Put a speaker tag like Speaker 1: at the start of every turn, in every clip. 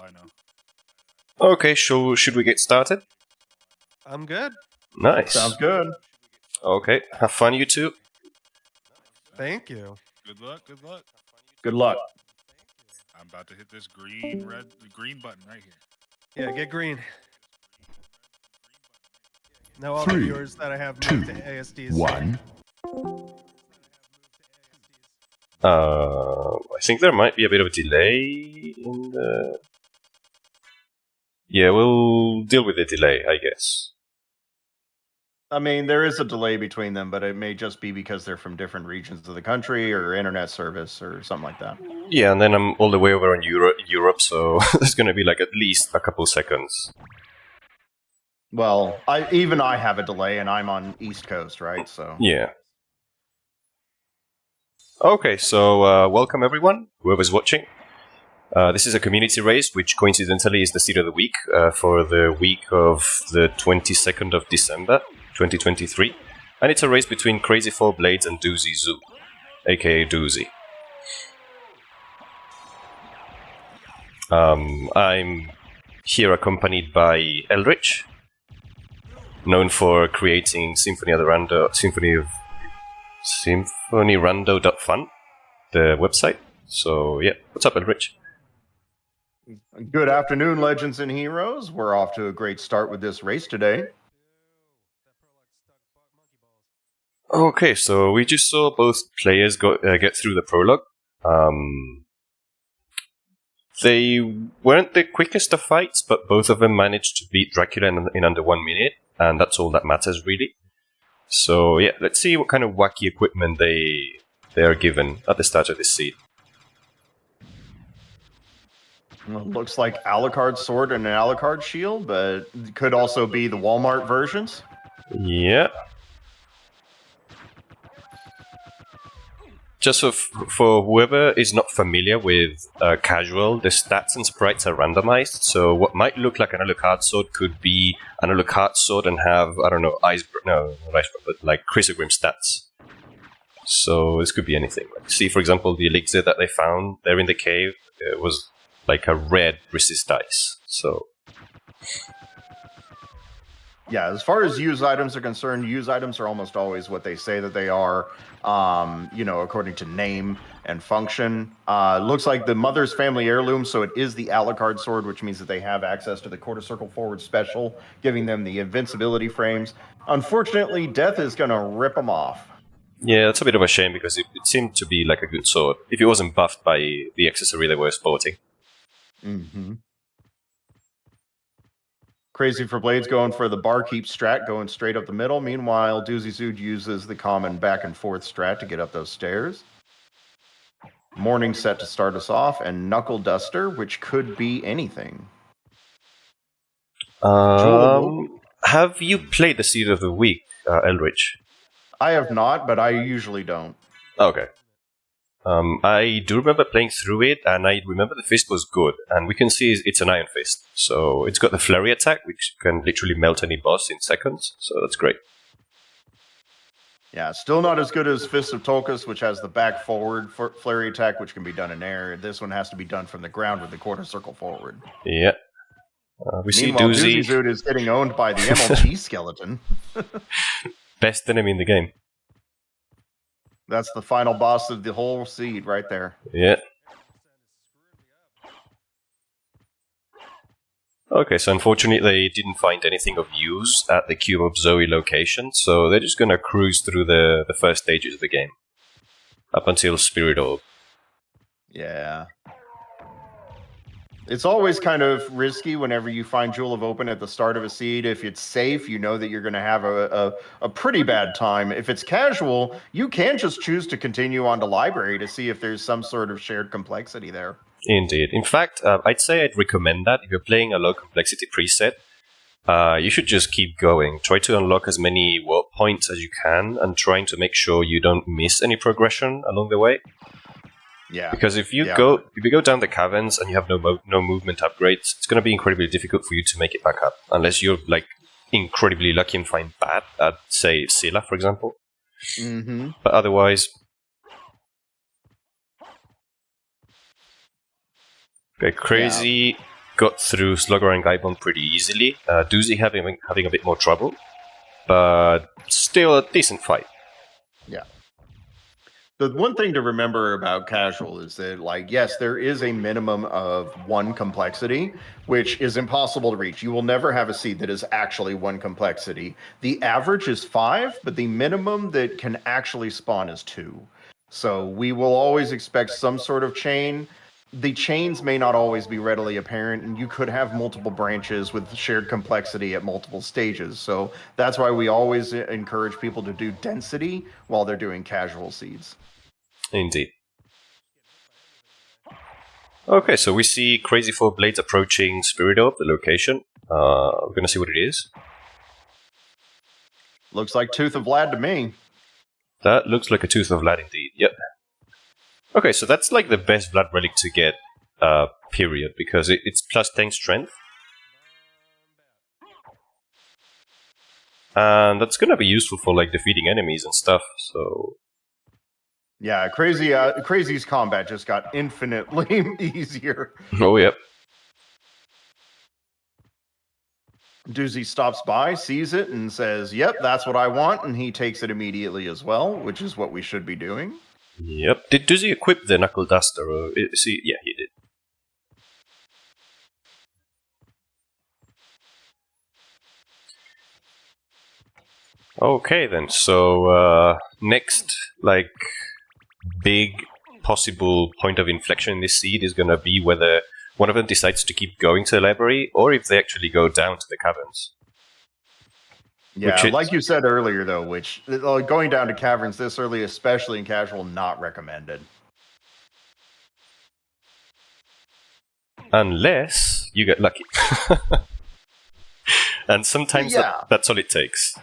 Speaker 1: I know.
Speaker 2: Okay, should we get started?
Speaker 3: I'm good.
Speaker 2: Nice.
Speaker 4: Sounds good.
Speaker 2: Okay, have fun, you two.
Speaker 3: Thank you.
Speaker 1: Good luck. Good luck.
Speaker 4: Good luck.
Speaker 1: I'm about to hit this green button right here.
Speaker 3: Yeah, get green. Now all
Speaker 5: 3,
Speaker 3: the viewers that I have moved to ASDs.
Speaker 5: 1.
Speaker 2: I think there might be a bit of a delay in the... Yeah, we'll deal with the delay, I guess.
Speaker 4: I mean, there is a delay between them, but it may just be because they're from different regions of the country or internet service or something like that.
Speaker 2: Yeah, and then I'm all the way over in Europe, so there's going to be like at least a couple seconds.
Speaker 4: Well, I have a delay, and I'm on East Coast, right? So
Speaker 2: Yeah. Okay, so welcome everyone, whoever's watching. This is a community race, which coincidentally is the seed of the week for the week of the 22nd of December, 2023. And it's a race between Crazy4blades and Doozyzood, aka Doozy. I'm here accompanied by Eldri7ch, known for creating SymphonyRando.fun, the website. So yeah, what's up, Eldri7ch?
Speaker 4: good afternoon, legends and heroes. We're off to a great start with this race today.
Speaker 2: Okay, so we just saw both players get through the prologue. They weren't the quickest of fights, but both of them managed to beat Dracula in under 1 minute, and that's all that matters, really. So yeah, let's see what kind of wacky equipment they are given at the start of this seed.
Speaker 4: Well, it looks like Alucard sword and an Alucard shield, but it could also be the Walmart versions.
Speaker 2: Yeah. Just for whoever is not familiar with casual, the stats and sprites are randomized. So what might look like an Alucard sword could be an Alucard sword and have, I don't know, but like Chrysogrim stats. So this could be anything. Like, see, for example, the elixir that they found there in the cave was like a red resist dice. So
Speaker 4: Yeah, as far as used items are concerned, used items are almost always what they say that they are, according to name and function. Looks like the Mother's Family Heirloom, so it is the Alucard sword, which means that they have access to the quarter circle forward special, giving them the invincibility frames. Unfortunately, death is going to rip them off.
Speaker 2: yeah, that's a bit of a shame because it seemed to be like a good sword if it wasn't buffed by the accessory they were sporting.
Speaker 4: Mm-hmm. Crazy4blades going for the barkeep strat, going straight up the middle. Meanwhile, Doozyzood uses the common back and forth strat to get up those stairs. Morning set to start us off, and Knuckle Duster, which could be anything.
Speaker 2: Have you played the Seed of the Week, Eldri7ch?
Speaker 4: I have not, but I usually don't.
Speaker 2: Okay. I do remember playing through it, and I remember the fist was good, and we can see it's an iron fist. So it's got the flurry attack, which can literally melt any boss in seconds, so that's great.
Speaker 4: Yeah, still not as good as Fist of Tolkis, which has the back forward flurry attack, which can be done in air. This one has to be done from the ground with the quarter circle forward.
Speaker 2: Yeah. We see
Speaker 4: Meanwhile,
Speaker 2: Doozy.
Speaker 4: Doozyzood is getting owned by the MLG skeleton.
Speaker 2: Best enemy in the game.
Speaker 4: That's the final boss of the whole seed right there.
Speaker 2: Yeah. Okay, so unfortunately they didn't find anything of use at the Cube of Zoe location, so they're just gonna cruise through the first stages of the game. Up until Spirit Orb.
Speaker 4: Yeah. It's always kind of risky whenever you find Jewel of Open at the start of a seed. If it's safe, you know that you're going to have a pretty bad time. If it's casual, you can just choose to continue on to Library to see if there's some sort of shared complexity there.
Speaker 2: Indeed. In fact, I'd say I'd recommend that. If you're playing a low complexity preset, you should just keep going. Try to unlock as many warp points as you can, and trying to make sure you don't miss any progression along the way.
Speaker 4: Yeah.
Speaker 2: Because if you go down the caverns and you have no movement upgrades, it's going to be incredibly difficult for you to make it back up, unless you're like incredibly lucky and find Bat at, say, Scylla, for example.
Speaker 4: Mm-hmm.
Speaker 2: But otherwise... Okay, Crazy got through Slugger and Gaibon pretty easily. Doozy having a bit more trouble, but still a decent fight.
Speaker 4: Yeah. The one thing to remember about casual is that, like, yes, there is a minimum of 1 complexity, which is impossible to reach. You will never have a seed that is actually 1 complexity. The average is 5, but the minimum that can actually spawn is 2. So we will always expect some sort of chain. The chains may not always be readily apparent, and you could have multiple branches with shared complexity at multiple stages. So that's why we always encourage people to do density while they're doing casual seeds.
Speaker 2: Indeed. Okay, so we see Crazy4blades approaching Spirit Orb, the location. We're gonna see what it is.
Speaker 4: Looks like Tooth of Vlad to me.
Speaker 2: That looks like a Tooth of Vlad indeed, yep. Okay, so that's like the best Vlad relic to get, period, because it's plus 10 strength. And that's gonna be useful for like defeating enemies and stuff, so...
Speaker 4: Yeah, Crazy's combat just got infinitely easier.
Speaker 2: Oh, yep.
Speaker 4: Doozy stops by, sees it, and says, yep, that's what I want, and he takes it immediately as well, which is what we should be doing.
Speaker 2: Yep. Does he equip the Knuckle Duster? Or is he... Yeah, he did. Okay, then. So, next, like, big possible point of inflection in this seed is going to be whether one of them decides to keep going to the library, or if they actually go down to the caverns.
Speaker 4: Yeah, like you said earlier, though, which going down to caverns this early, especially in casual, not recommended.
Speaker 2: Unless you get lucky. And sometimes that's all it takes.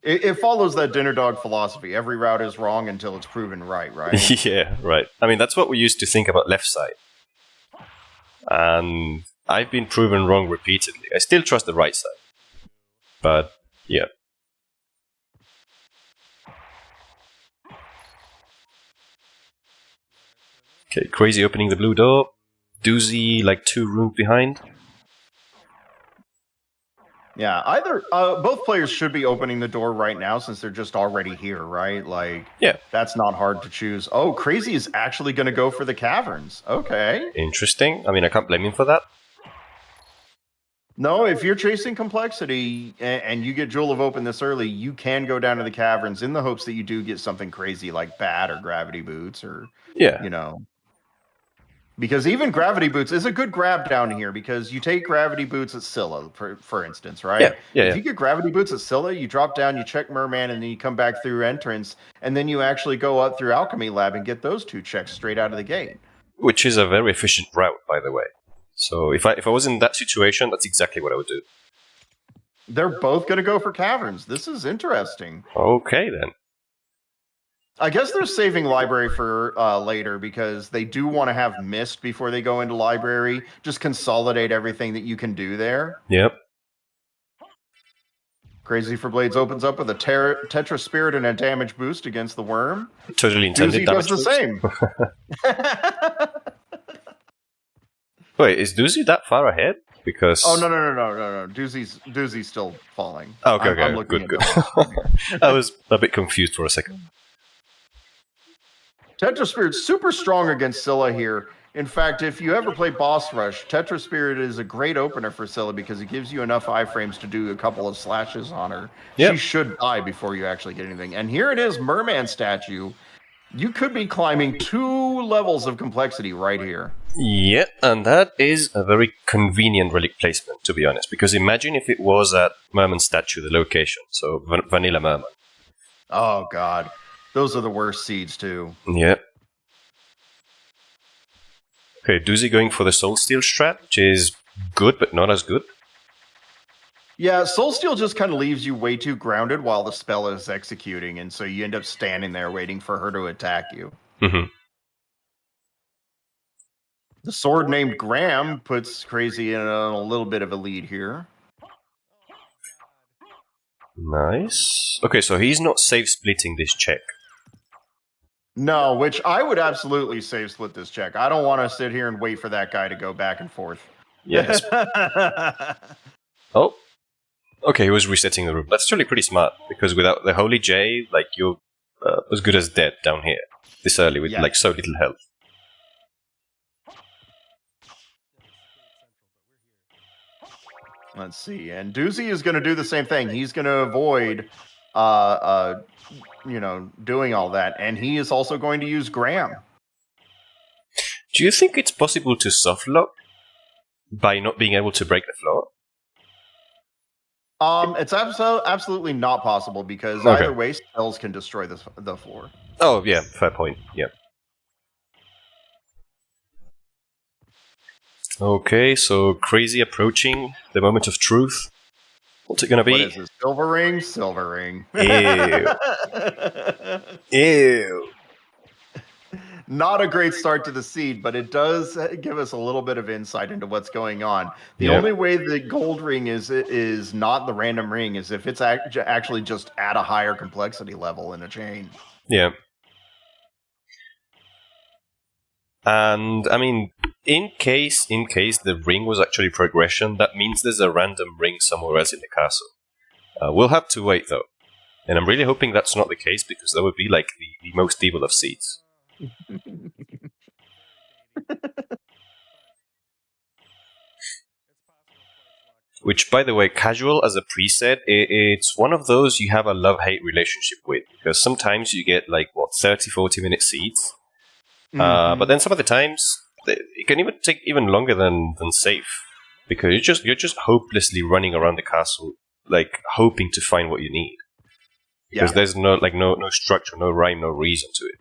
Speaker 4: It follows that dinner dog philosophy. Every route is wrong until it's proven right, right?
Speaker 2: Yeah, right. I mean, that's what we used to think about left side. And I've been proven wrong repeatedly. I still trust the right side. But, yeah. Okay, Crazy opening the blue door. Doozy, like 2 rooms behind.
Speaker 4: Yeah, both players should be opening the door right now since they're just already here, right? Like,
Speaker 2: yeah,
Speaker 4: that's not hard to choose. Oh, Crazy is actually going to go for the caverns. Okay.
Speaker 2: Interesting. I mean, I can't blame him for that.
Speaker 4: No, if you're chasing complexity and you get Jewel of Open this early, you can go down to the caverns in the hopes that you do get something crazy like Bat or Gravity Boots or, you know. Because even Gravity Boots is a good grab down here because you take Gravity Boots at Scylla, for instance, right? If you get Gravity Boots at Scylla, you drop down, you check Merman, and then you come back through Entrance, and then you actually go up through Alchemy Lab and get those 2 checks straight out of the gate.
Speaker 2: Which is a very efficient route, by the way. So if I was in that situation, that's exactly what I would do.
Speaker 4: They're both going to go for caverns. This is interesting.
Speaker 2: Okay, then.
Speaker 4: I guess they're saving library for later because they do want to have mist before they go into library. Just consolidate everything that you can do there.
Speaker 2: Yep.
Speaker 4: Crazy4blades opens up with a Tetra Spirit and a damage boost against the worm.
Speaker 2: Totally intended damage
Speaker 4: does the same.
Speaker 2: Wait, is Doozy that far ahead? Because
Speaker 4: no. Doozy's still falling.
Speaker 2: Oh, okay,
Speaker 4: I'm looking
Speaker 2: good. I was a bit confused for a second.
Speaker 4: Tetra Spirit's super strong against Scylla here. In fact, if you ever play Boss Rush, Tetra Spirit is a great opener for Scylla because it gives you enough iframes to do a couple of slashes on her. Yep. She should die before you actually get anything. And here it is, Merman statue. You could be climbing 2 levels of complexity right here.
Speaker 2: Yeah, and that is a very convenient relic placement, to be honest. Because imagine if it was at Merman statue, the location. So, Vanilla Merman.
Speaker 4: Oh, God. Those are the worst seeds, too.
Speaker 2: Yeah. Okay, Doozy going for the Soul Steal strat, which is good, but not as good.
Speaker 4: Yeah, Soul Steal just kind of leaves you way too grounded while the spell is executing, and so you end up standing there waiting for her to attack you.
Speaker 2: Mm-hmm.
Speaker 4: The sword named Graham puts Crazy in a little bit of a lead here.
Speaker 2: Nice. Okay, so he's not safe splitting this check.
Speaker 4: No, which I would absolutely save split this check. I don't want to sit here and wait for that guy to go back and forth.
Speaker 2: Yes. Oh. Okay, he was resetting the room. That's actually pretty smart, because without the Holy J, like, you're as good as dead down here this early with, like, so little health.
Speaker 4: Let's see. And Doozy is going to do the same thing. He's going to avoid, doing all that. And he is also going to use Graham.
Speaker 2: Do you think it's possible to softlock by not being able to break the floor?
Speaker 4: It's absolutely not possible, because either way, spells can destroy the floor.
Speaker 2: Oh, yeah, fair point. Yeah. Okay, so Crazy approaching the moment of truth. What's it gonna be?
Speaker 4: What is it? Silver ring? Silver ring.
Speaker 2: Ew. Ew.
Speaker 4: Not a great start to the seed, but it does give us a little bit of insight into what's going on. The only way the gold ring is not the random ring is if it's actually just at a higher complexity level in a chain.
Speaker 2: Yeah. And, I mean, in case the ring was actually progression, that means there's a random ring somewhere else in the castle. We'll have to wait, though. And I'm really hoping that's not the case, because that would be, like, the most evil of seeds. Which, by the way, casual as a preset, it's one of those you have a love-hate relationship with, because sometimes you get, like, 30-40 minute seeds, but then some of the times it can even take even longer than safe, because you're just hopelessly running around the castle, like, hoping to find what you need, because there's no structure, no rhyme, no reason to it.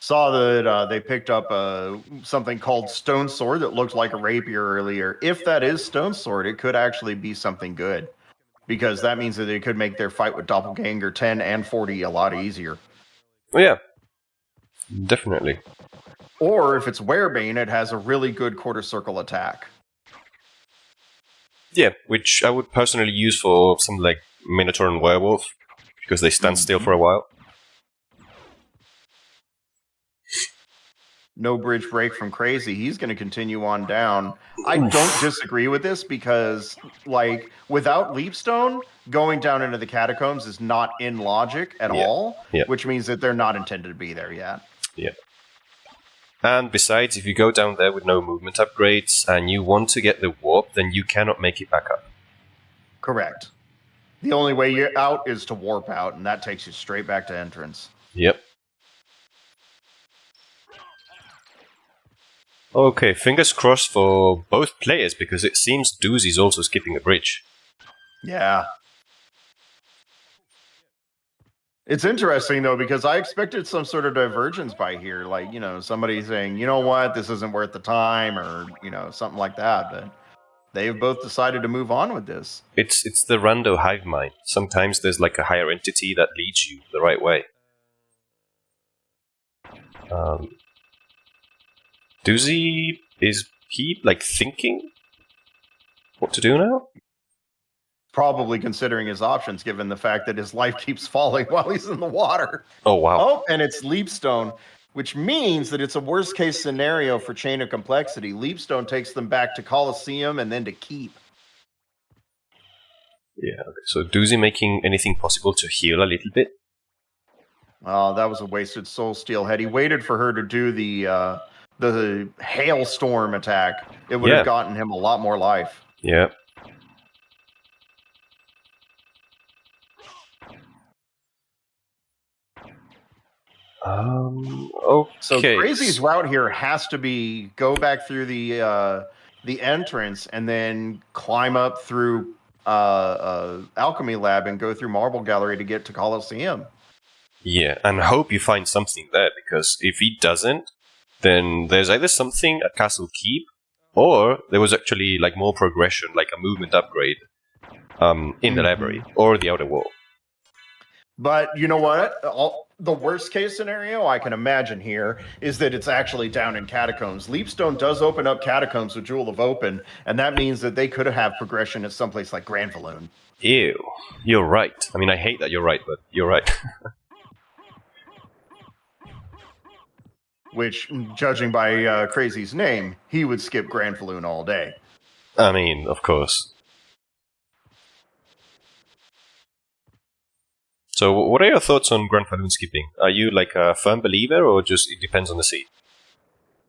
Speaker 4: Saw that they picked up something called Stone Sword that looked like a rapier earlier. If that is Stone Sword, it could actually be something good, because that means that they could make their fight with Doppelganger 10 and 40 a lot easier.
Speaker 2: Oh, yeah. Definitely.
Speaker 4: Or if it's Werebane, it has a really good quarter circle attack.
Speaker 2: Yeah, which I would personally use for something like Minotaur and Werewolf, because they stand still for a while.
Speaker 4: No bridge break from Crazy. He's going to continue on down. I don't disagree with this, because, like, without Leapstone, going down into the catacombs is not in logic at all, which means that they're not intended to be there yet.
Speaker 2: Yeah. And besides, if you go down there with no movement upgrades and you want to get the warp, then you cannot make it back up.
Speaker 4: Correct. The only way you're out is to warp out, and that takes you straight back to entrance.
Speaker 2: Yep. Okay, fingers crossed for both players, because it seems Doozy's also skipping a bridge.
Speaker 4: Yeah. It's interesting, though, because I expected some sort of divergence by here. Like, somebody saying, you know what, this isn't worth the time, or, something like that. But they've both decided to move on with this.
Speaker 2: It's the rando hive mind. Sometimes there's like a higher entity that leads you the right way. Doozy, is he, like, thinking what to do now?
Speaker 4: Probably considering his options, given the fact that his life keeps falling while he's in the water.
Speaker 2: Oh, wow.
Speaker 4: Oh, and it's Leapstone, which means that it's a worst-case scenario for Chain of Complexity. Leapstone takes them back to Colosseum and then to Keep.
Speaker 2: Yeah, okay. So Doozy making anything possible to heal a little bit?
Speaker 4: Oh, that was a wasted Soul Steelhead. He waited for her to do the Hailstorm attack. It would have gotten him a lot more life.
Speaker 2: Yeah. Okay.
Speaker 4: So Crazy's route here has to be go back through the entrance and then climb up through Alchemy Lab and go through Marble Gallery to get to Colosseum.
Speaker 2: Yeah, and hope you find something there, because if he doesn't, then there's either something at Castle Keep, or there was actually like more progression, like a movement upgrade in the library or the outer wall.
Speaker 4: But you know what? The worst case scenario I can imagine here is that it's actually down in Catacombs. Leapstone does open up Catacombs with Jewel of Open, and that means that they could have progression at someplace like Grand Valoon.
Speaker 2: Ew. You're right. I mean, I hate that you're right, but you're right.
Speaker 4: which, judging by Crazy's name, he would skip Granfaloon all day.
Speaker 2: I mean, of course. So, what are your thoughts on Granfaloon skipping? Are you like a firm believer, or just it depends on the seed?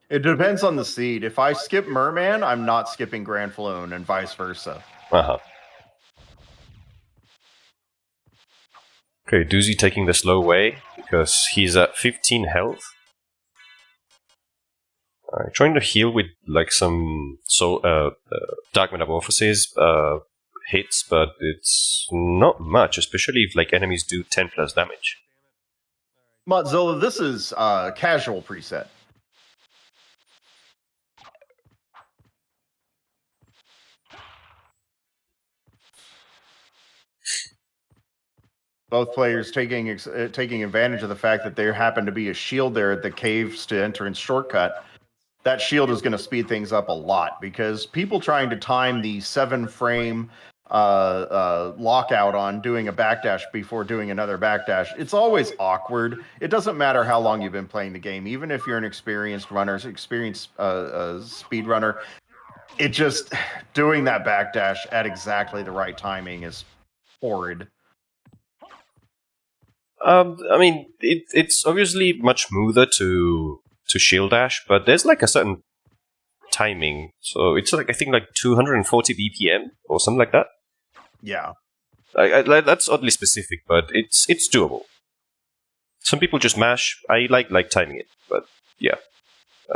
Speaker 4: It depends on the seed. If I skip Merman, I'm not skipping Granfaloon, and vice versa.
Speaker 2: Uh-huh. Okay, Doozy taking the slow way, because he's at 15 health. Trying to heal with like some Dark Metamorphosis hits, but it's not much, especially if like enemies do 10 plus damage.
Speaker 4: Mozilla, this is casual preset. Both players taking advantage of the fact that there happened to be a shield there at the caves to entrance shortcut. That shield is going to speed things up a lot, because people trying to time the 7-frame lockout on doing a backdash before doing another backdash, it's always awkward. It doesn't matter how long you've been playing the game, even if you're an experienced runner, speed runner. It just, doing that backdash at exactly the right timing is horrid.
Speaker 2: I mean, it's obviously much smoother to shield dash, but there's like a certain timing. So it's like, I think like 240 BPM or something like that.
Speaker 4: Yeah.
Speaker 2: That's oddly specific, but it's doable. Some people just mash. I like timing it, but yeah.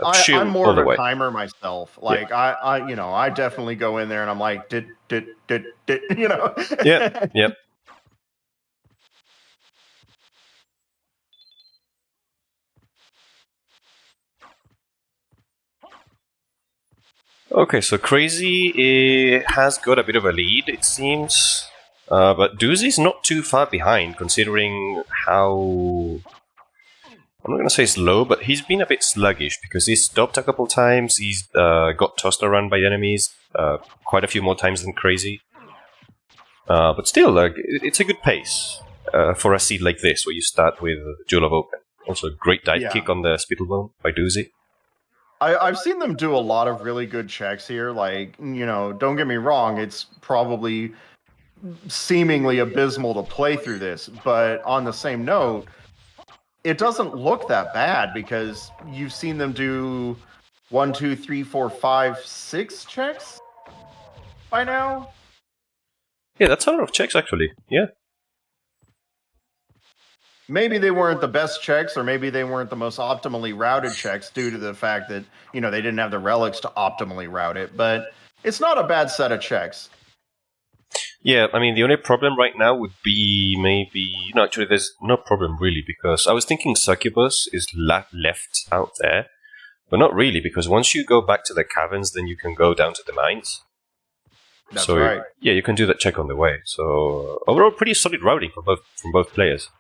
Speaker 4: I'm more of a
Speaker 2: way.
Speaker 4: timer myself. Like yeah. I definitely go in there and I'm like, did, you know.
Speaker 2: Yep. Okay, so Crazy has got a bit of a lead, it seems. But Doozy's not too far behind, considering how... I'm not going to say slow, but he's been a bit sluggish, because he's stopped a couple times, he's got tossed around by enemies, quite a few more times than Crazy. But still, like, it's a good pace for a seed like this, where you start with Jewel of Open. Also, a great dive kick on the Spittlebone by Doozy.
Speaker 4: I've seen them do a lot of really good checks here. Like, don't get me wrong, it's probably seemingly abysmal to play through this. But on the same note, it doesn't look that bad, because you've seen them do 1, 2, 3, 4, 5, 6 checks by now.
Speaker 2: Yeah, that's a lot of checks, actually. Yeah.
Speaker 4: Maybe they weren't the best checks, or maybe they weren't the most optimally routed checks due to the fact that, they didn't have the relics to optimally route it. But it's not a bad set of checks.
Speaker 2: Yeah, I mean, the only problem right now would be maybe... No, actually, there's no problem really, because I was thinking Succubus is left out there. But not really, because once you go back to the caverns, then you can go down to the mines.
Speaker 4: That's right.
Speaker 2: Yeah, you can do that check on the way. So, overall, pretty solid routing from both players.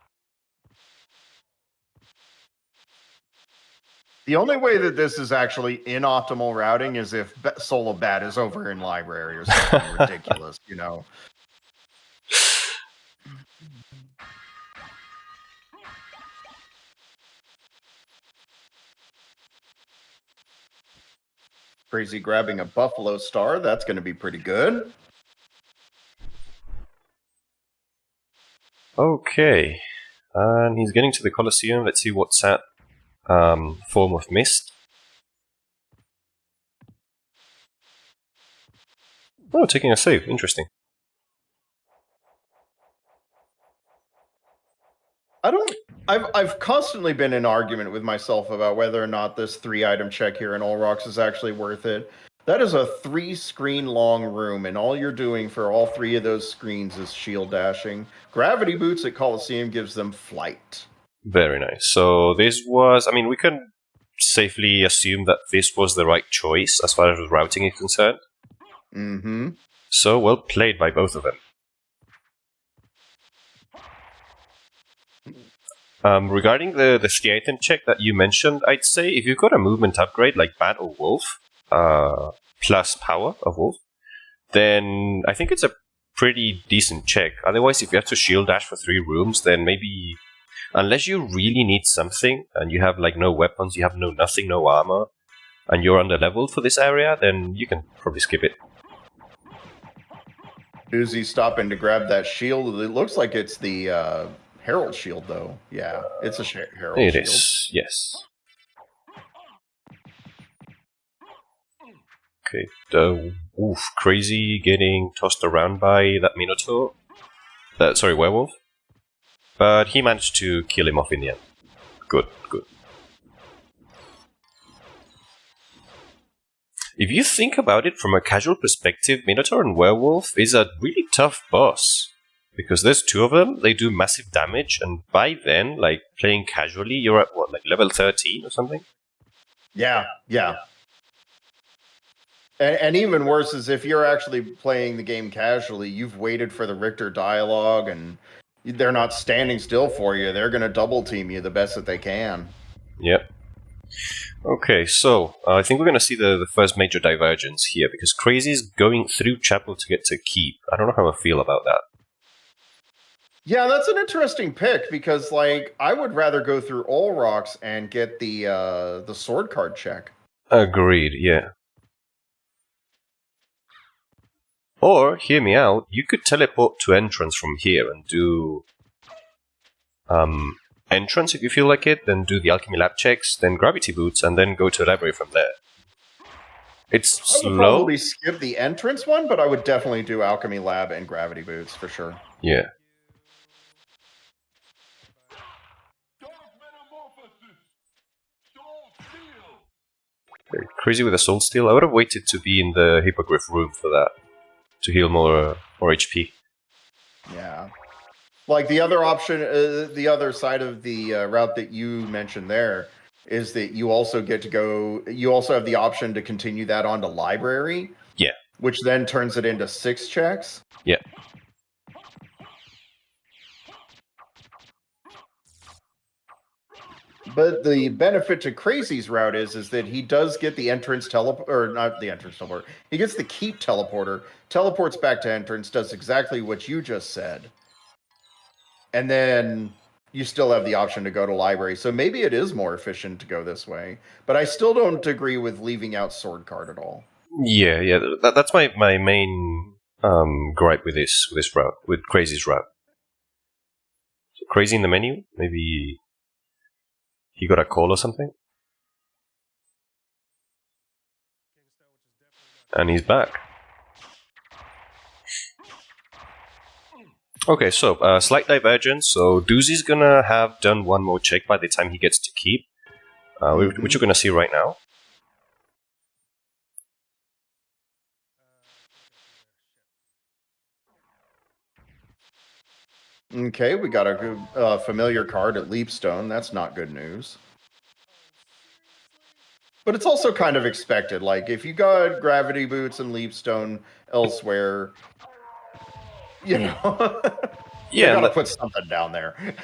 Speaker 4: The only way that this is actually inoptimal routing is if Soul of Bat is over in library or something ridiculous, Crazy grabbing a Buffalo Star, that's going to be pretty good.
Speaker 2: Okay. And he's getting to the Colosseum. Let's see what's at Form of Mist. Oh, taking a save. Interesting.
Speaker 4: I've constantly been in argument with myself about whether or not this 3-item check here in Olrox is actually worth it. That is a 3-screen long room, and all you're doing for all 3 of those screens is shield dashing. Gravity Boots at Colosseum gives them flight.
Speaker 2: Very nice. So this was... I mean, we can safely assume that this was the right choice as far as routing is concerned.
Speaker 4: Mm-hmm.
Speaker 2: So well played by both of them. Regarding the 3-item check that you mentioned, I'd say if you've got a movement upgrade like Bat or Wolf, plus power of Wolf, then I think it's a pretty decent check. Otherwise, if you have to shield dash for 3 rooms, then maybe... unless you really need something and you have like no weapons, you have no nothing, no armor, and you're under leveled for this area, then you can probably skip it.
Speaker 4: Doozy stopping to grab that shield. It looks like it's the Herald shield, though. Yeah, it's a Herald
Speaker 2: It
Speaker 4: shield.
Speaker 2: is, yes. Okay, Crazy getting tossed around by that Minotaur. Sorry, werewolf. But he managed to kill him off in the end. Good, good. If you think about it from a casual perspective, Minotaur and Werewolf is a really tough boss. Because there's two of them, they do massive damage, and by then, like, playing casually, you're at, what, like level 13 or something?
Speaker 4: Yeah. And even worse is if you're actually playing the game casually, you've waited for the Richter dialogue, and they're not standing still for you. They're going to double team you the best that they can.
Speaker 2: Yep. Okay, so I think we're going to see the first major divergence here, because Crazy's going through Chapel to get to Keep. I don't know how I feel about that.
Speaker 4: Yeah, that's an interesting pick, because like I would rather go through all rocks and get the sword card check.
Speaker 2: Agreed, yeah. Or, hear me out, you could teleport to entrance from here and do entrance if you feel like it, then do the alchemy lab checks, then gravity boots, and then go to a library from there. It's
Speaker 4: I would
Speaker 2: slow.
Speaker 4: probably skip the entrance one, but I would definitely do alchemy lab and gravity boots for sure.
Speaker 2: Yeah. Okay, Crazy with a soul steal. I would have waited to be in the hippogriff room for that, to heal more HP.
Speaker 4: Yeah. Like the other option, the other side of the route that you mentioned there is that you also get to go, you also have the option to continue that onto library.
Speaker 2: Yeah.
Speaker 4: Which then turns it into 6 checks.
Speaker 2: Yeah.
Speaker 4: But the benefit to Crazy's route is that he does get the entrance teleport, or not the entrance teleport. He gets the keep teleporter, teleports back to entrance, does exactly what you just said. And then you still have the option to go to library. So maybe it is more efficient to go this way. But I still don't agree with leaving out sword card at all.
Speaker 2: Yeah. That's my main gripe with this route, with Crazy's route. So Crazy in the menu? Maybe he got a call or something? And he's back. Okay, so slight divergence. So Doozy's gonna have done one more check by the time he gets to Keep, which you're gonna see right now.
Speaker 4: Okay, we got a familiar card at Leapstone. That's not good news. But it's also kind of expected. Like, if you got Gravity Boots and Leapstone elsewhere, you know, you gotta put something down there.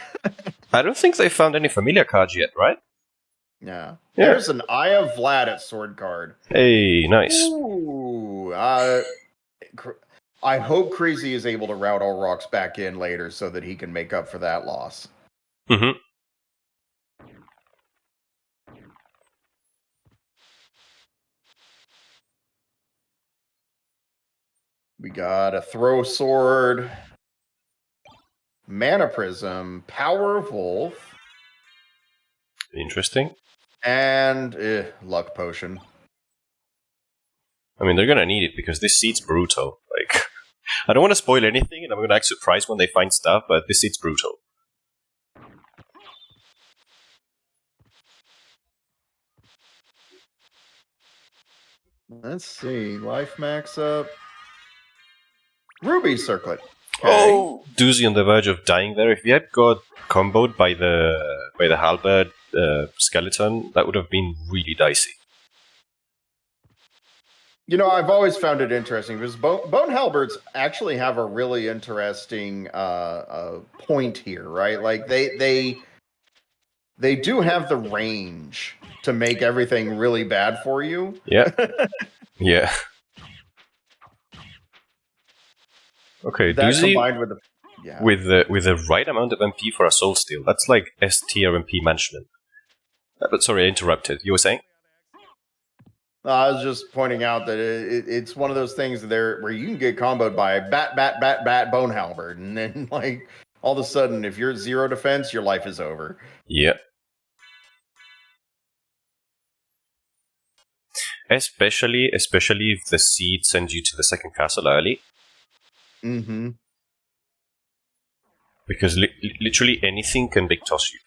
Speaker 2: I don't think they found any familiar cards yet, right?
Speaker 4: Yeah. There's an Eye of Vlad at sword card.
Speaker 2: Hey, nice.
Speaker 4: Ooh, I hope Crazy is able to route all rocks back in later so that he can make up for that loss.
Speaker 2: Mm-hmm.
Speaker 4: We got a Throw Sword, Mana Prism, Power Wolf.
Speaker 2: Interesting.
Speaker 4: And Luck Potion.
Speaker 2: I mean, they're gonna need it because this seat's brutal. Like, I don't want to spoil anything, and I'm gonna act surprised when they find stuff, but this seat's brutal.
Speaker 4: Let's see. Life max up. Ruby Circlet. Okay.
Speaker 2: Oh, Doozy on the verge of dying there. If he had got comboed by the halberd skeleton, that would have been really dicey.
Speaker 4: You know, I've always found it interesting because bone halberds actually have a really interesting point here, right? Like they do have the range to make everything really bad for you.
Speaker 2: Yeah. Yeah. Okay,
Speaker 4: That
Speaker 2: Doozy.
Speaker 4: combined with Yeah.
Speaker 2: with the right amount of MP for a soul steal. That's like S tier MP management. But sorry, I interrupted. You were saying?
Speaker 4: I was just pointing out that it's one of those things there where you can get comboed by bat, bone halberd, and then like all of a sudden, if you're at 0 defense, your life is over.
Speaker 2: Yeah. Especially if the seed sends you to the second castle early.
Speaker 4: Mm-hmm.
Speaker 2: Because literally anything can big toss you.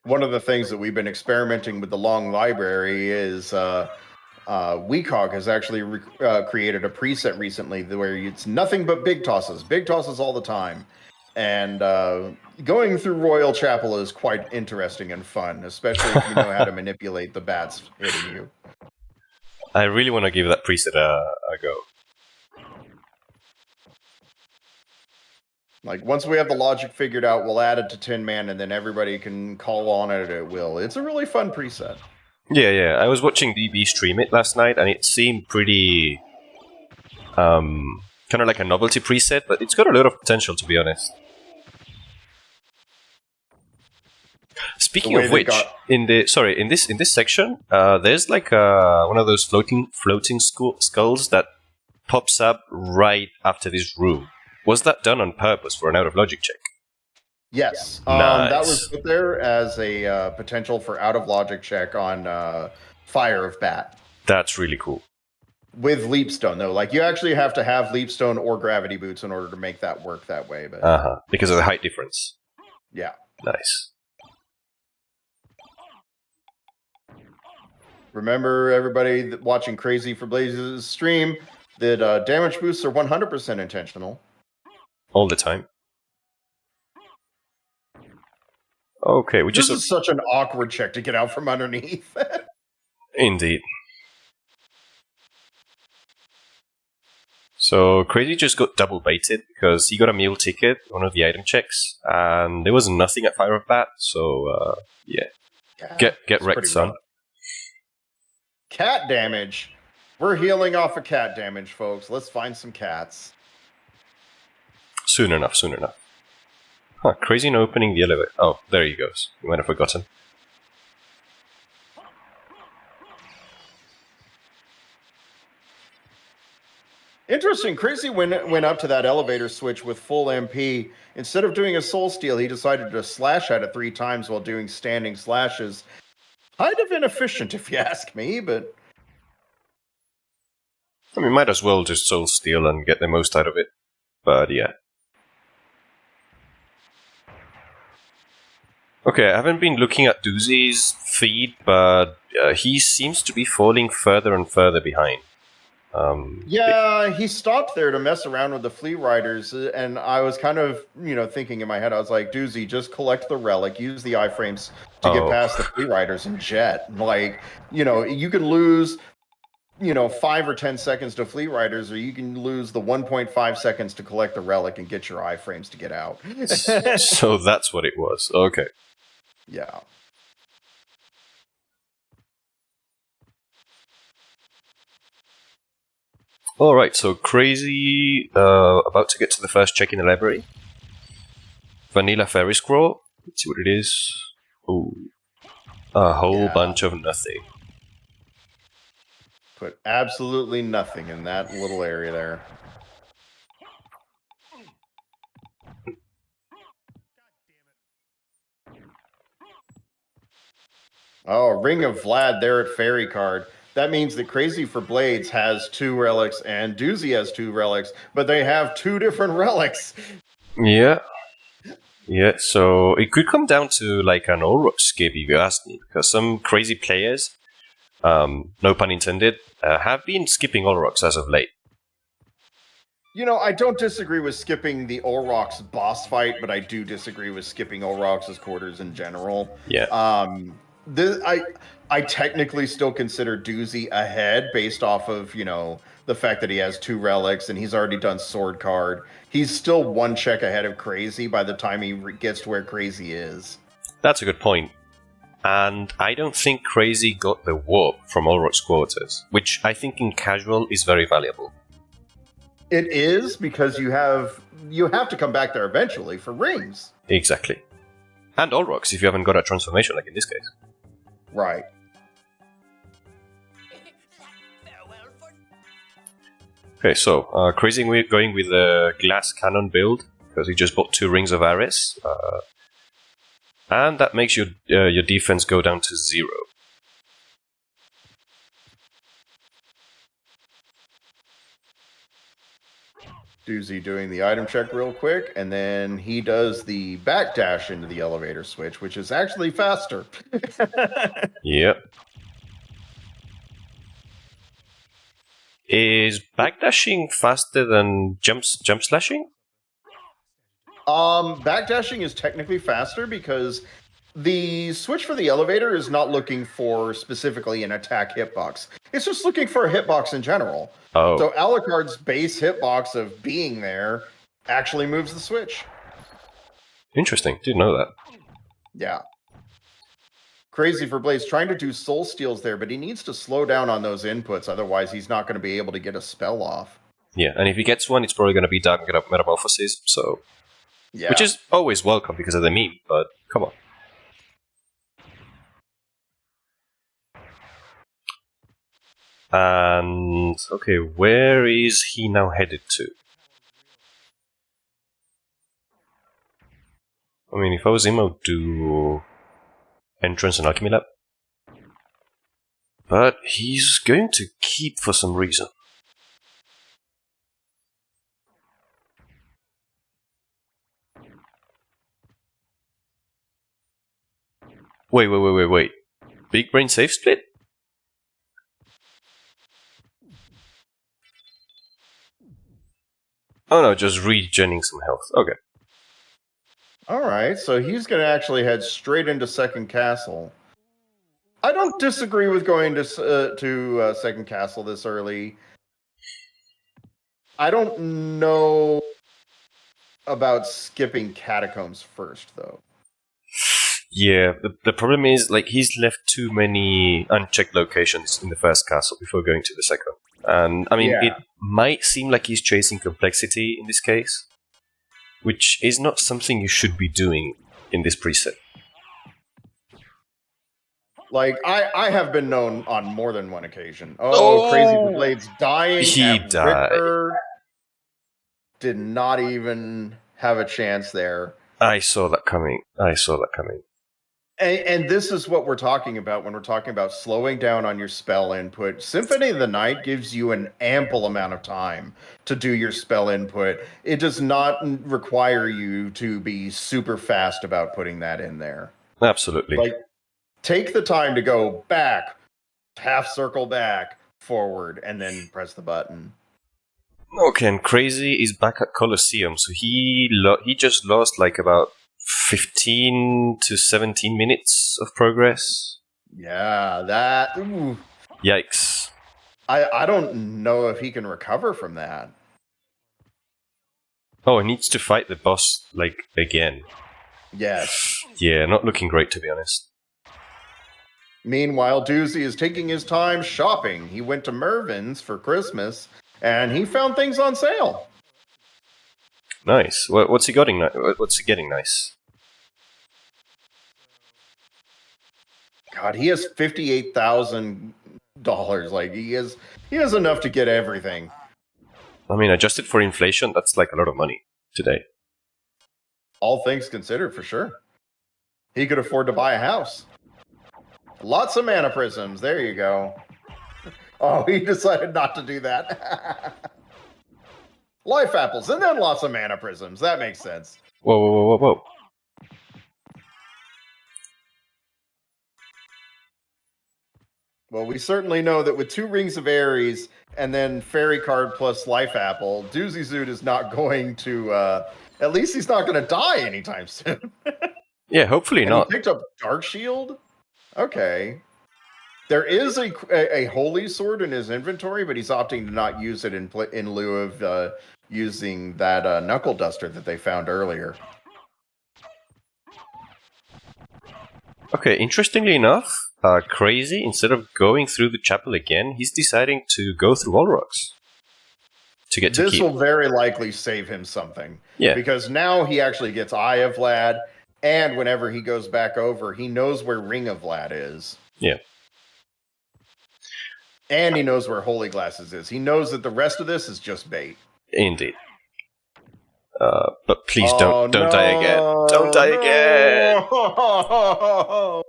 Speaker 4: One of the things that we've been experimenting with the long library is SotN has actually created a preset recently where it's nothing but big tosses all the time. And going through Royal Chapel is quite interesting and fun, especially if you know how to manipulate the bats hitting you.
Speaker 2: I really want to give that preset a go.
Speaker 4: Like, once we have the logic figured out, we'll add it to Tin Man, and then everybody can call on it at will. It's a really fun preset.
Speaker 2: Yeah. I was watching DB stream it last night, and it seemed pretty... kind of like a novelty preset, but it's got a lot of potential, to be honest. Speaking of which, in this section, there's like one of those floating skulls that pops up right after this room. Was that done on purpose for an out of logic check?
Speaker 4: Yes.
Speaker 2: Nice.
Speaker 4: That was put there as a potential for out of logic check on Fire of Bat.
Speaker 2: That's really cool.
Speaker 4: With Leapstone, though. Like, you actually have to have Leapstone or Gravity Boots in order to make that work that way. But
Speaker 2: because of the height difference.
Speaker 4: Yeah.
Speaker 2: Nice.
Speaker 4: Remember, everybody watching Crazy4blades' stream, that damage boosts are 100% intentional.
Speaker 2: All the time. Okay,
Speaker 4: This is such an awkward check to get out from underneath.
Speaker 2: Indeed. So Crazy just got double baited because he got a meal ticket, one of the item checks, and there was nothing at Fire of Bat. So yeah, get wrecked, son.
Speaker 4: Rough. Cat damage. We're healing off of cat damage, folks. Let's find some cats.
Speaker 2: Soon enough. Huh, Crazy in opening the elevator. Oh, there he goes. You might have forgotten.
Speaker 4: Interesting. Crazy went up to that elevator switch with full MP. Instead of doing a soul steal, he decided to slash at it 3 times while doing standing slashes. Kind of inefficient, if you ask me, but...
Speaker 2: I mean, might as well just soul steal and get the most out of it. But yeah. Okay, I haven't been looking at Doozy's feed, but he seems to be falling further and further behind.
Speaker 4: Yeah, he stopped there to mess around with the Flea Riders, and I was kind of, thinking in my head, I was like, Doozy, just collect the relic, use the iframes to get past the Flea Riders and jet. Like, you can lose, 5 or 10 seconds to Flea Riders, or you can lose the 1.5 seconds to collect the relic and get your iframes to get out.
Speaker 2: So that's what it was. Okay.
Speaker 4: Yeah.
Speaker 2: Alright, so Crazy, about to get to the first check in the library. Vanilla Fairy Scroll. Let's see what it is. Ooh. A whole bunch of nothing.
Speaker 4: Put absolutely nothing in that little area there. Oh, Ring of Vlad there at Fairy card. That means that Crazy4blades has 2 relics and Doozy has 2 relics, but they have 2 different relics.
Speaker 2: Yeah. Yeah, so it could come down to like an Olrock skip if you ask me, because some crazy players, no pun intended, have been skipping Olrocks as of late.
Speaker 4: I don't disagree with skipping the Olrock's boss fight, but I do disagree with skipping Olrock's quarters in general.
Speaker 2: Yeah.
Speaker 4: I technically still consider Doozy ahead based off of, the fact that he has 2 relics and he's already done Sword Card. He's still 1 check ahead of Crazy by the time he gets to where Crazy is.
Speaker 2: That's a good point. And I don't think Crazy got the warp from Olrock's quarters, which I think in casual is very valuable.
Speaker 4: It is because you have to come back there eventually for rings.
Speaker 2: Exactly. And all rocks if you haven't got a transformation, like in this case.
Speaker 4: Right.
Speaker 2: Okay, so Crazy going with the glass cannon build because he just bought 2 rings of Ares, and that makes your defense go down to 0.
Speaker 4: Doozy doing the item check real quick, and then he does the backdash into the elevator switch, which is actually faster.
Speaker 2: Yep. Is backdashing faster than jump slashing?
Speaker 4: Backdashing is technically faster because the switch for the elevator is not looking for specifically an attack hitbox. It's just looking for a hitbox in general.
Speaker 2: Oh.
Speaker 4: So Alucard's base hitbox of being there actually moves the switch.
Speaker 2: Interesting. Didn't know that.
Speaker 4: Yeah. Crazy4blades trying to do soul steals there, but he needs to slow down on those inputs, otherwise he's not going to be able to get a spell off.
Speaker 2: Yeah, and if he gets one, it's probably going to be Dark Metamorphosis, so...
Speaker 4: Yeah.
Speaker 2: Which is always welcome because of the meme, but come on. And... okay, where is he now headed to? I mean, if I was him, I would do... Entrance and Alchemy Lab. But he's going to keep for some reason. Wait. Big brain safe split? Oh no, just regenning some health. Okay.
Speaker 4: Alright, so he's going to actually head straight into Second Castle. I don't disagree with going to Second Castle this early. I don't know about skipping Catacombs first, though.
Speaker 2: Yeah, the problem is, like, he's left too many unchecked locations in the first castle before going to the second. And, I mean, It might seem like he's chasing complexity in this case, which is not something you should be doing in this preset.
Speaker 4: Like, I have been known on more than one occasion. Oh, Crazy4blades dying.
Speaker 2: He died.
Speaker 4: Ritter. Did not even have a chance there.
Speaker 2: I saw that coming.
Speaker 4: And this is what we're talking about when we're talking about slowing down on your spell input. Symphony of the Night gives you an ample amount of time to do your spell input. It does not require you to be super fast about putting that in there.
Speaker 2: Absolutely.
Speaker 4: Like, take the time to go back, half circle back, forward, and then press the button.
Speaker 2: Okay, and Crazy is back at Colosseum, so he just lost like about 15 to 17 minutes of progress.
Speaker 4: Yeah, that... Ooh.
Speaker 2: Yikes.
Speaker 4: I don't know if he can recover from that.
Speaker 2: Oh, he needs to fight the boss, like, again.
Speaker 4: Yes.
Speaker 2: Yeah, not looking great, to be honest.
Speaker 4: Meanwhile, Doozy is taking his time shopping. He went to Mervin's for Christmas, and he found things on sale.
Speaker 2: Nice. What's he getting? What's he getting nice?
Speaker 4: God, he has $58,000. Like, he has enough to get everything.
Speaker 2: I mean, adjusted for inflation, that's like a lot of money today.
Speaker 4: All things considered, for sure. He could afford to buy a house. Lots of mana prisms. There you go. Oh, he decided not to do that. Life apples, and then lots of mana prisms. That makes sense.
Speaker 2: Whoa.
Speaker 4: Well, we certainly know that with 2 Rings of Ares and then Fairy Card plus Life Apple, Doozyzood is not going to, at least he's not going to die anytime soon.
Speaker 2: Yeah, hopefully
Speaker 4: and
Speaker 2: not.
Speaker 4: He picked up Dark Shield? Okay. There is a Holy Sword in his inventory, but he's opting to not use it in lieu of using that Knuckle Duster that they found earlier.
Speaker 2: Okay, interestingly enough, Crazy, instead of going through the chapel again, he's deciding to go through all rocks. to get to
Speaker 4: This
Speaker 2: keep.
Speaker 4: will very likely save him something.
Speaker 2: Yeah.
Speaker 4: Because now he actually gets Eye of Vlad, and whenever he goes back over, he knows where Ring of Vlad is.
Speaker 2: Yeah.
Speaker 4: And he knows where Holy Glasses is. He knows that the rest of this is just bait.
Speaker 2: Indeed. But please don't die again.
Speaker 4: No,
Speaker 2: Don't die again.
Speaker 4: no.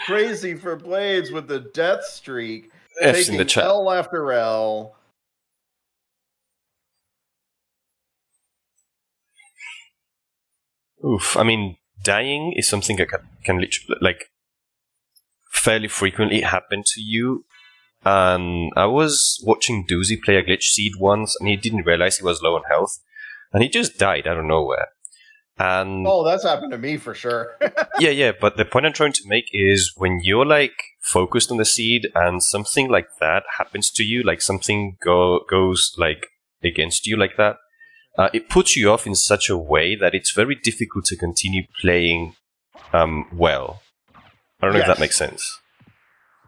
Speaker 4: Crazy4blades with the death streak,
Speaker 2: F's in the
Speaker 4: taking
Speaker 2: chat.
Speaker 4: L after L.
Speaker 2: Oof. I mean, dying is something that can literally, like, fairly frequently happen to you. And I was watching Doozy play a glitch seed once, and he didn't realize he was low on health, and he just died out of nowhere. And
Speaker 4: Oh, that's happened to me for sure.
Speaker 2: yeah. But the point I'm trying to make is when you're like focused on the seed, and something like that happens to you, like something goes like against you like that, it puts you off in such a way that it's very difficult to continue playing well. I don't know if that makes sense.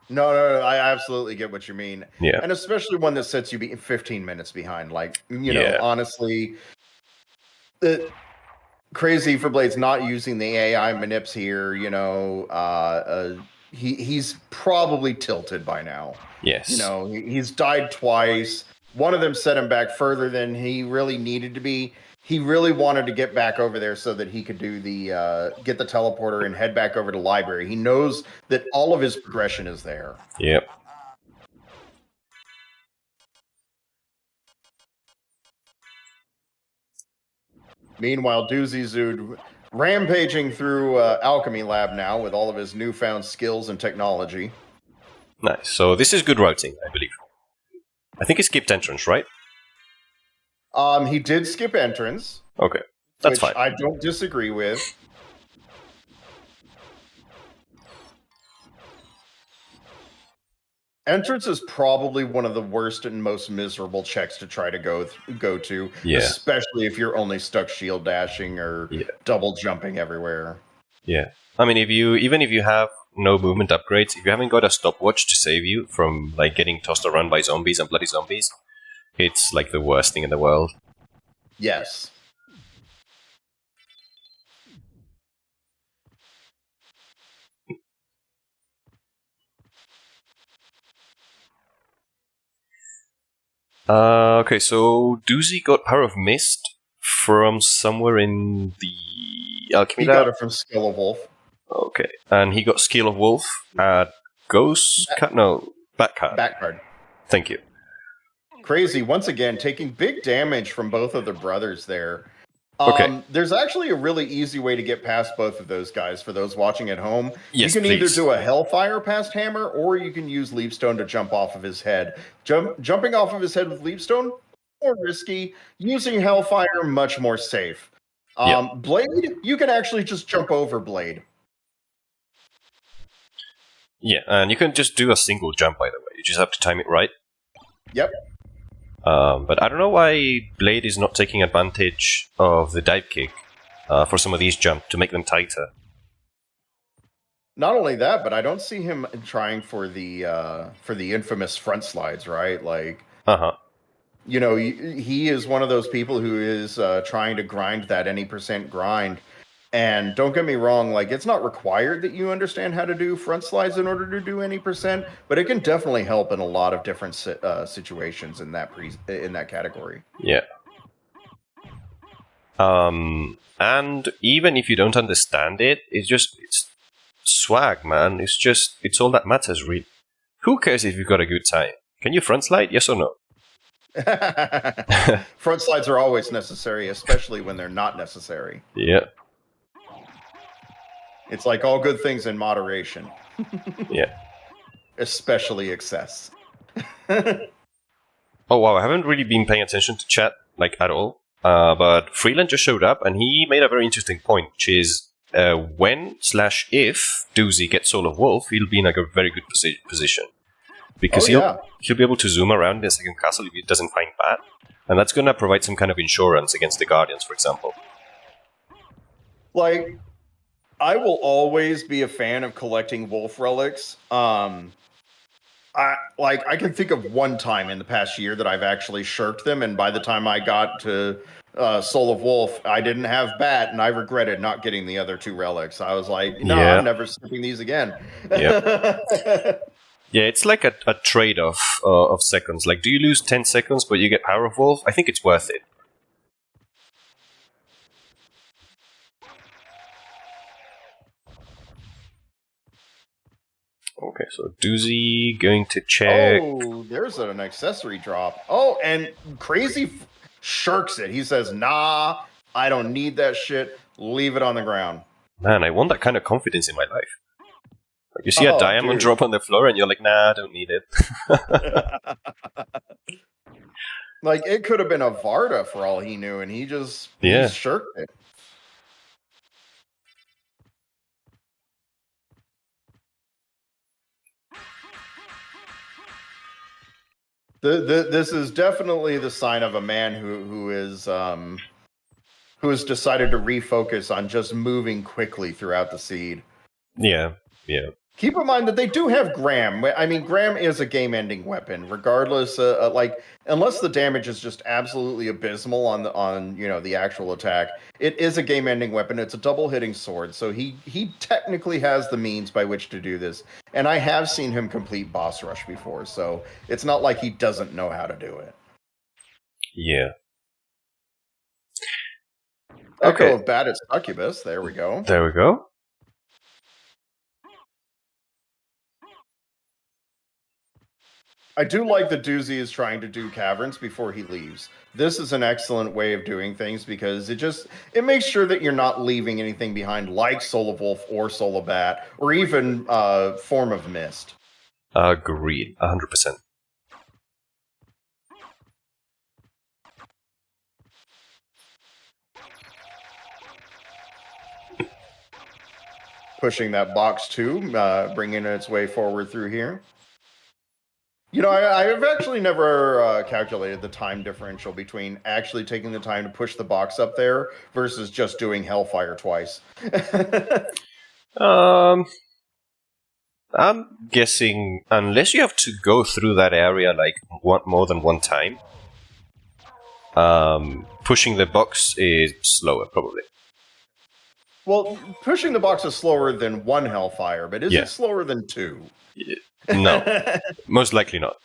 Speaker 4: No, I absolutely get what you mean.
Speaker 2: Yeah.
Speaker 4: And especially one that sets you 15 minutes behind. Like, you know, honestly, Crazy4blades not using the AI manips here, you know, he's probably tilted by now.
Speaker 2: Yes.
Speaker 4: You know, he's died twice. One of them set him back further than he really needed to be. He really wanted to get back over there so that he could do the get the teleporter and head back over to library. He knows that all of his progression is there.
Speaker 2: Yep.
Speaker 4: Meanwhile, Doozyzood rampaging through Alchemy Lab now with all of his newfound skills and technology.
Speaker 2: Nice. So this is good routing, I believe. I think he skipped entrance, right?
Speaker 4: He did skip entrance.
Speaker 2: Okay, that's
Speaker 4: which
Speaker 2: fine.
Speaker 4: I don't disagree with. Entrance is probably one of the worst and most miserable checks to try to go to, especially if you're only stuck shield dashing or double jumping everywhere.
Speaker 2: Yeah, I mean, even if you have no movement upgrades, if you haven't got a stopwatch to save you from like getting tossed around by zombies and bloody zombies, it's like the worst thing in the world.
Speaker 4: Yes.
Speaker 2: Okay, so Doozy got Power of Mist from somewhere in the Alchemy Lab.
Speaker 4: He got it from Skill of Wolf.
Speaker 2: Okay, and he got Skill of Wolf at Ghost Card? No, Back Card.
Speaker 4: Back card.
Speaker 2: Thank you.
Speaker 4: Crazy, once again, taking big damage from both of the brothers there.
Speaker 2: Okay.
Speaker 4: There's actually a really easy way to get past both of those guys for those watching at home.
Speaker 2: Yes,
Speaker 4: you can
Speaker 2: please.
Speaker 4: either do a Hellfire past Hammer, or you can use Leapstone to jump off of his head. Jumping off of his head with Leapstone, more risky. Using Hellfire, much more safe. Blade, you can actually just jump over Blade.
Speaker 2: Yeah, and you can just do a single jump, by the way. You just have to time it right.
Speaker 4: Yep.
Speaker 2: But I don't know why Blade is not taking advantage of the dive kick for some of these jumps to make them tighter.
Speaker 4: Not only that, but I don't see him trying for the infamous front slides, right? Like, you know, he is one of those people who is trying to grind that any percent grind. And don't get me wrong, like, it's not required that you understand how to do front slides in order to do any percent, but it can definitely help in a lot of different situations in that category.
Speaker 2: Yeah. And even if you don't understand it, it's swag, man. It's all that matters, really. Who cares if you've got a good time? Can you front slide? Yes or no?
Speaker 4: Front slides are always necessary, especially when they're not necessary.
Speaker 2: Yeah.
Speaker 4: It's like all good things in moderation.
Speaker 2: Yeah.
Speaker 4: Especially excess.
Speaker 2: Oh, wow. I haven't really been paying attention to chat, like, at all. But Freeland just showed up, and he made a very interesting point, which is when/if Doozy gets Soul of Wolf, he'll be in a very good position. Because he'll be able to zoom around in the second castle if he doesn't find Bat. And that's going to provide some kind of insurance against the Guardians, for example.
Speaker 4: Like, I will always be a fan of collecting wolf relics. I can think of one time in the past year that I've actually shirked them, and by the time I got to Soul of Wolf, I didn't have Bat, and I regretted not getting the other 2 relics. I was like, no,
Speaker 2: Yeah.
Speaker 4: I'm never skipping these again.
Speaker 2: Yep. Yeah, it's like a trade-off of seconds. Like, do you lose 10 seconds but you get Power of Wolf? I think it's worth it. Okay, so Doozy going to check.
Speaker 4: Oh, there's an accessory drop. Oh, and Crazy shirks it. He says, nah, I don't need that shit. Leave it on the ground.
Speaker 2: Man, I want that kind of confidence in my life. Like, you see a diamond drop on the floor and you're like, nah, I don't need it.
Speaker 4: Like, it could have been a Varda for all he knew, and he just
Speaker 2: Yeah.
Speaker 4: he shirked it. This is definitely the sign of a man who has decided to refocus on just moving quickly throughout the seed.
Speaker 2: Yeah, yeah.
Speaker 4: Keep in mind that they do have Graham. I mean, Graham is a game-ending weapon, regardless. Like, unless the damage is just absolutely abysmal on the actual attack, it is a game-ending weapon. It's a double-hitting sword, so he technically has the means by which to do this. And I have seen him complete boss rush before, so it's not like he doesn't know how to do it.
Speaker 2: Yeah.
Speaker 4: Echo of Bat at Succubus. There we go.
Speaker 2: There we go.
Speaker 4: I do like that Doozy is trying to do caverns before he leaves. This is an excellent way of doing things because it makes sure that you're not leaving anything behind, like Soul of Wolf or Soul of Bat, or even Form of Mist.
Speaker 2: Agreed, 100%.
Speaker 4: Pushing that box too, bringing its way forward through here. You know, I've actually never calculated the time differential between actually taking the time to push the box up there versus just doing Hellfire twice.
Speaker 2: I'm guessing unless you have to go through that area like more than one time, pushing the box is slower, probably.
Speaker 4: Well, pushing the box is slower than 1 Hellfire, but is it slower than 2?
Speaker 2: No, most likely not.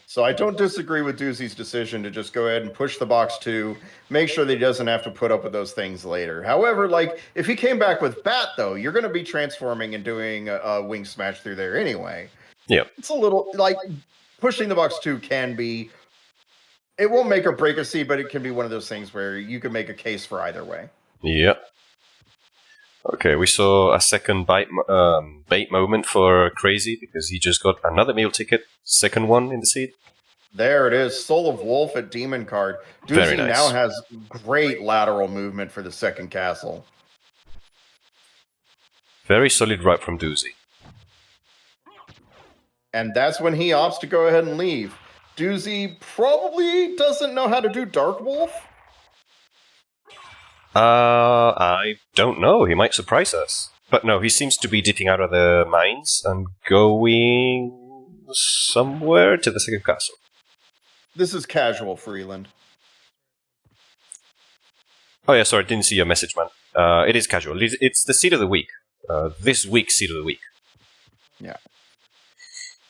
Speaker 4: So I don't disagree with Doozy's decision to just go ahead and push the box 2, make sure that he doesn't have to put up with those things later. However, like, if he came back with Bat, though, you're going to be transforming and doing a wing smash through there anyway.
Speaker 2: Yeah.
Speaker 4: It's a little, like, pushing the box 2 can be, it won't make or break a seed, but it can be one of those things where you can make a case for either way.
Speaker 2: Yep. Okay, we saw a second bait moment for Crazy because he just got another meal ticket, second one in the seed.
Speaker 4: There it is, Soul of Wolf at Demon card. Doozy now has great lateral movement for the second castle.
Speaker 2: Very solid right from Doozy.
Speaker 4: And that's when he opts to go ahead and leave. Doozy probably doesn't know how to do Dark Wolf.
Speaker 2: I don't know. He might surprise us. But no, he seems to be dipping out of the mines and going somewhere to the second castle.
Speaker 4: This is casual, Freeland.
Speaker 2: Oh yeah, sorry, didn't see your message, man. It is casual. It's the seed of the week. This week's seed of the week.
Speaker 4: Yeah.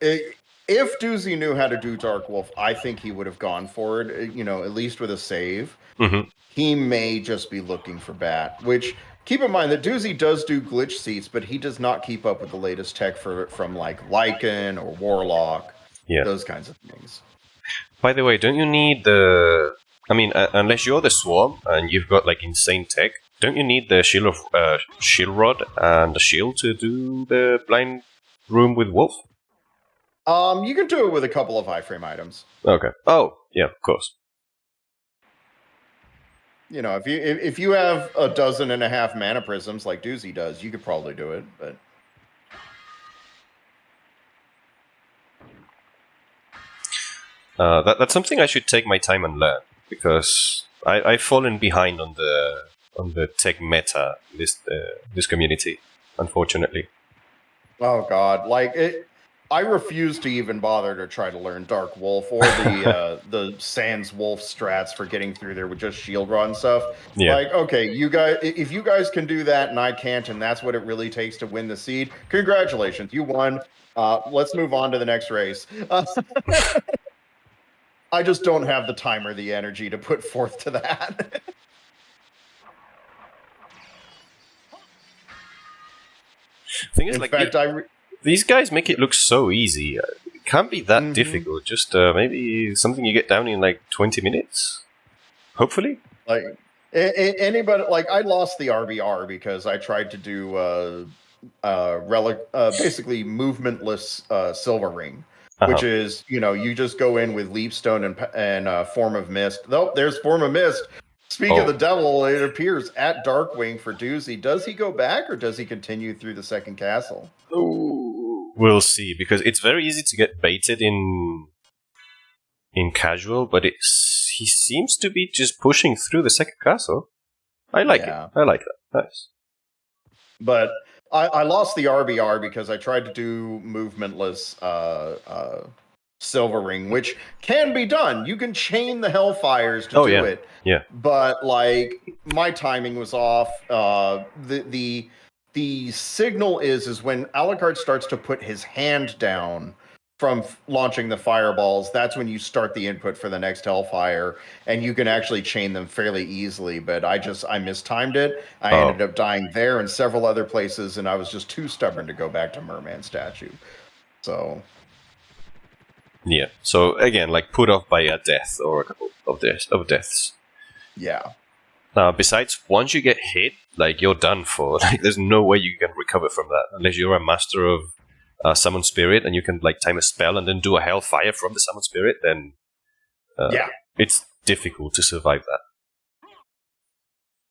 Speaker 4: If Doozy knew how to do Dark Wolf, I think he would have gone for it, you know, at least with a save.
Speaker 2: Mm-hmm.
Speaker 4: He may just be looking for Bat, which, keep in mind that Doozy does do glitch seats, but he does not keep up with the latest tech from like Lycan or Warlock, those kinds of things.
Speaker 2: By the way, don't you need the... I mean, unless you're the Swarm and you've got like insane tech, don't you need the shield rod and the shield to do the blind room with Wolf?
Speaker 4: You can do it with a couple of iframe items.
Speaker 2: Okay. Oh, yeah, of course.
Speaker 4: You know, if you have 12.5 mana prisms like Doozy does, you could probably do it, but...
Speaker 2: That's something I should take my time and learn, because I've fallen behind on the tech meta this community, unfortunately.
Speaker 4: Oh God, like it. I refuse to even bother to try to learn Dark Wolf or the Sans Wolf strats for getting through there with just shield rod and stuff.
Speaker 2: Yeah.
Speaker 4: Like, okay, you guys, if you guys can do that and I can't, and that's what it really takes to win the seed, congratulations, you won. Let's move on to the next race. I just don't have the time or the energy to put forth to that.
Speaker 2: Thing is,
Speaker 4: In
Speaker 2: like,
Speaker 4: fact,
Speaker 2: these guys make it look so easy. It can't be that
Speaker 4: Mhm.
Speaker 2: difficult. Just maybe something you get down in like 20 minutes. Hopefully.
Speaker 4: like anybody, like I lost the RBR because I tried to do basically movementless silver ring, which
Speaker 2: Uh-huh.
Speaker 4: is, you just go in with leapstone and form of mist. Oh, there's form of mist. Speak of
Speaker 2: Oh.
Speaker 4: the devil, it appears at Darkwing for Doozy. Does he go back or does he continue through the second castle?
Speaker 2: We'll see, because it's very easy to get baited in casual, but he seems to be just pushing through the second castle. I like it. I like that. Nice.
Speaker 4: But I lost the RBR because I tried to do movementless Silver Ring, which can be done. You can chain the Hellfires to do it.
Speaker 2: Yeah.
Speaker 4: But like my timing was off. The signal is when Alucard starts to put his hand down from launching the fireballs, that's when you start the input for the next Hellfire, and you can actually chain them fairly easily. But I mistimed it. I ended up dying there and several other places, and I was just too stubborn to go back to Merman Statue. So
Speaker 2: yeah. So again, like put off by a death or a couple of deaths.
Speaker 4: Yeah.
Speaker 2: Besides, once you get hit, like you're done for. Like there's no way you can recover from that unless you're a master of summon spirit and you can like time a spell and then do a hellfire from the summon spirit. Then it's difficult to survive that.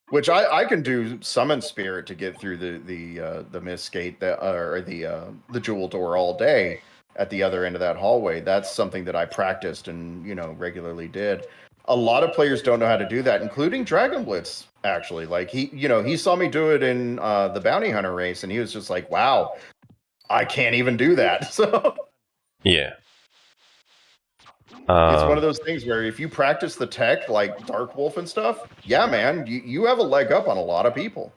Speaker 4: Which I can do summon spirit to get through the mist gate or the jewel door all day at the other end of that hallway. That's something that I practiced and regularly did. A lot of players don't know how to do that, including Dragon Blitz. Actually, like he saw me do it in the bounty hunter race, and he was just like, "Wow, I can't even do that." So
Speaker 2: yeah.
Speaker 4: It's one of those things where if you practice the tech like Dark Wolf and stuff, yeah, man, you have a leg up on a lot of people.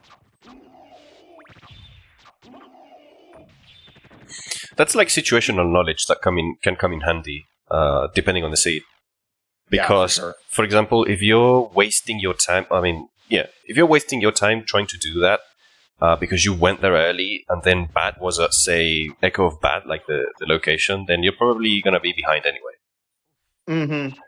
Speaker 2: That's like situational knowledge that can come in handy, depending on the seed. Because, for example, if you're wasting your time, if you're wasting your time trying to do that, because you went there early and then Bat was at, say, Echo of Bat, like the location, then you're probably going to be behind anyway.
Speaker 4: Mm-hmm.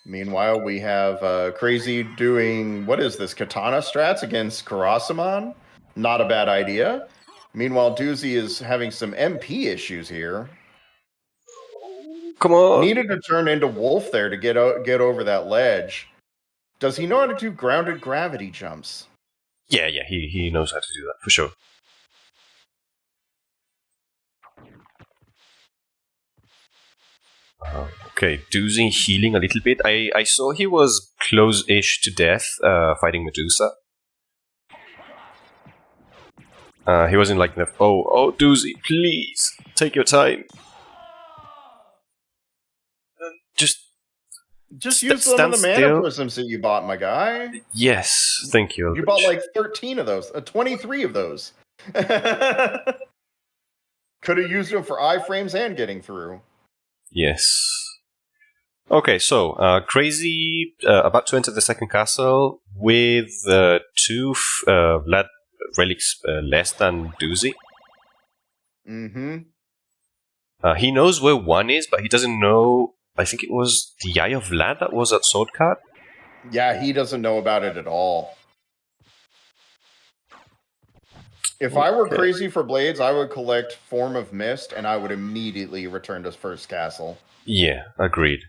Speaker 4: Meanwhile, we have Crazy doing, what is this, Katana strats against Karasaman? Not a bad idea. Meanwhile, Doozy is having some MP issues here.
Speaker 2: Come on.
Speaker 4: Needed to turn into Wolf there to get over that ledge. Does he know how to do grounded gravity jumps?
Speaker 2: Yeah, he knows how to do that, for sure. Okay, Doozy healing a little bit. I saw he was close-ish to death fighting Medusa. He was in like the... Oh, Doozy, please, take your time. Just
Speaker 4: use some of the mana prisms that you bought, my guy.
Speaker 2: Yes, thank you.
Speaker 4: You bought like 13 of those, 23 of those. Could have used them for iframes and getting through.
Speaker 2: Yes. Okay, so Crazy about to enter the second castle with 2 Vlad relics less than Doozy.
Speaker 4: Mm-hmm.
Speaker 2: He knows where one is, but he doesn't know. I think it was the Eye of Vlad that was at Sword Card.
Speaker 4: Yeah, he doesn't know about it at all. If I were Crazy4blades, I would collect Form of Mist, and I would immediately return to first castle.
Speaker 2: Yeah, agreed.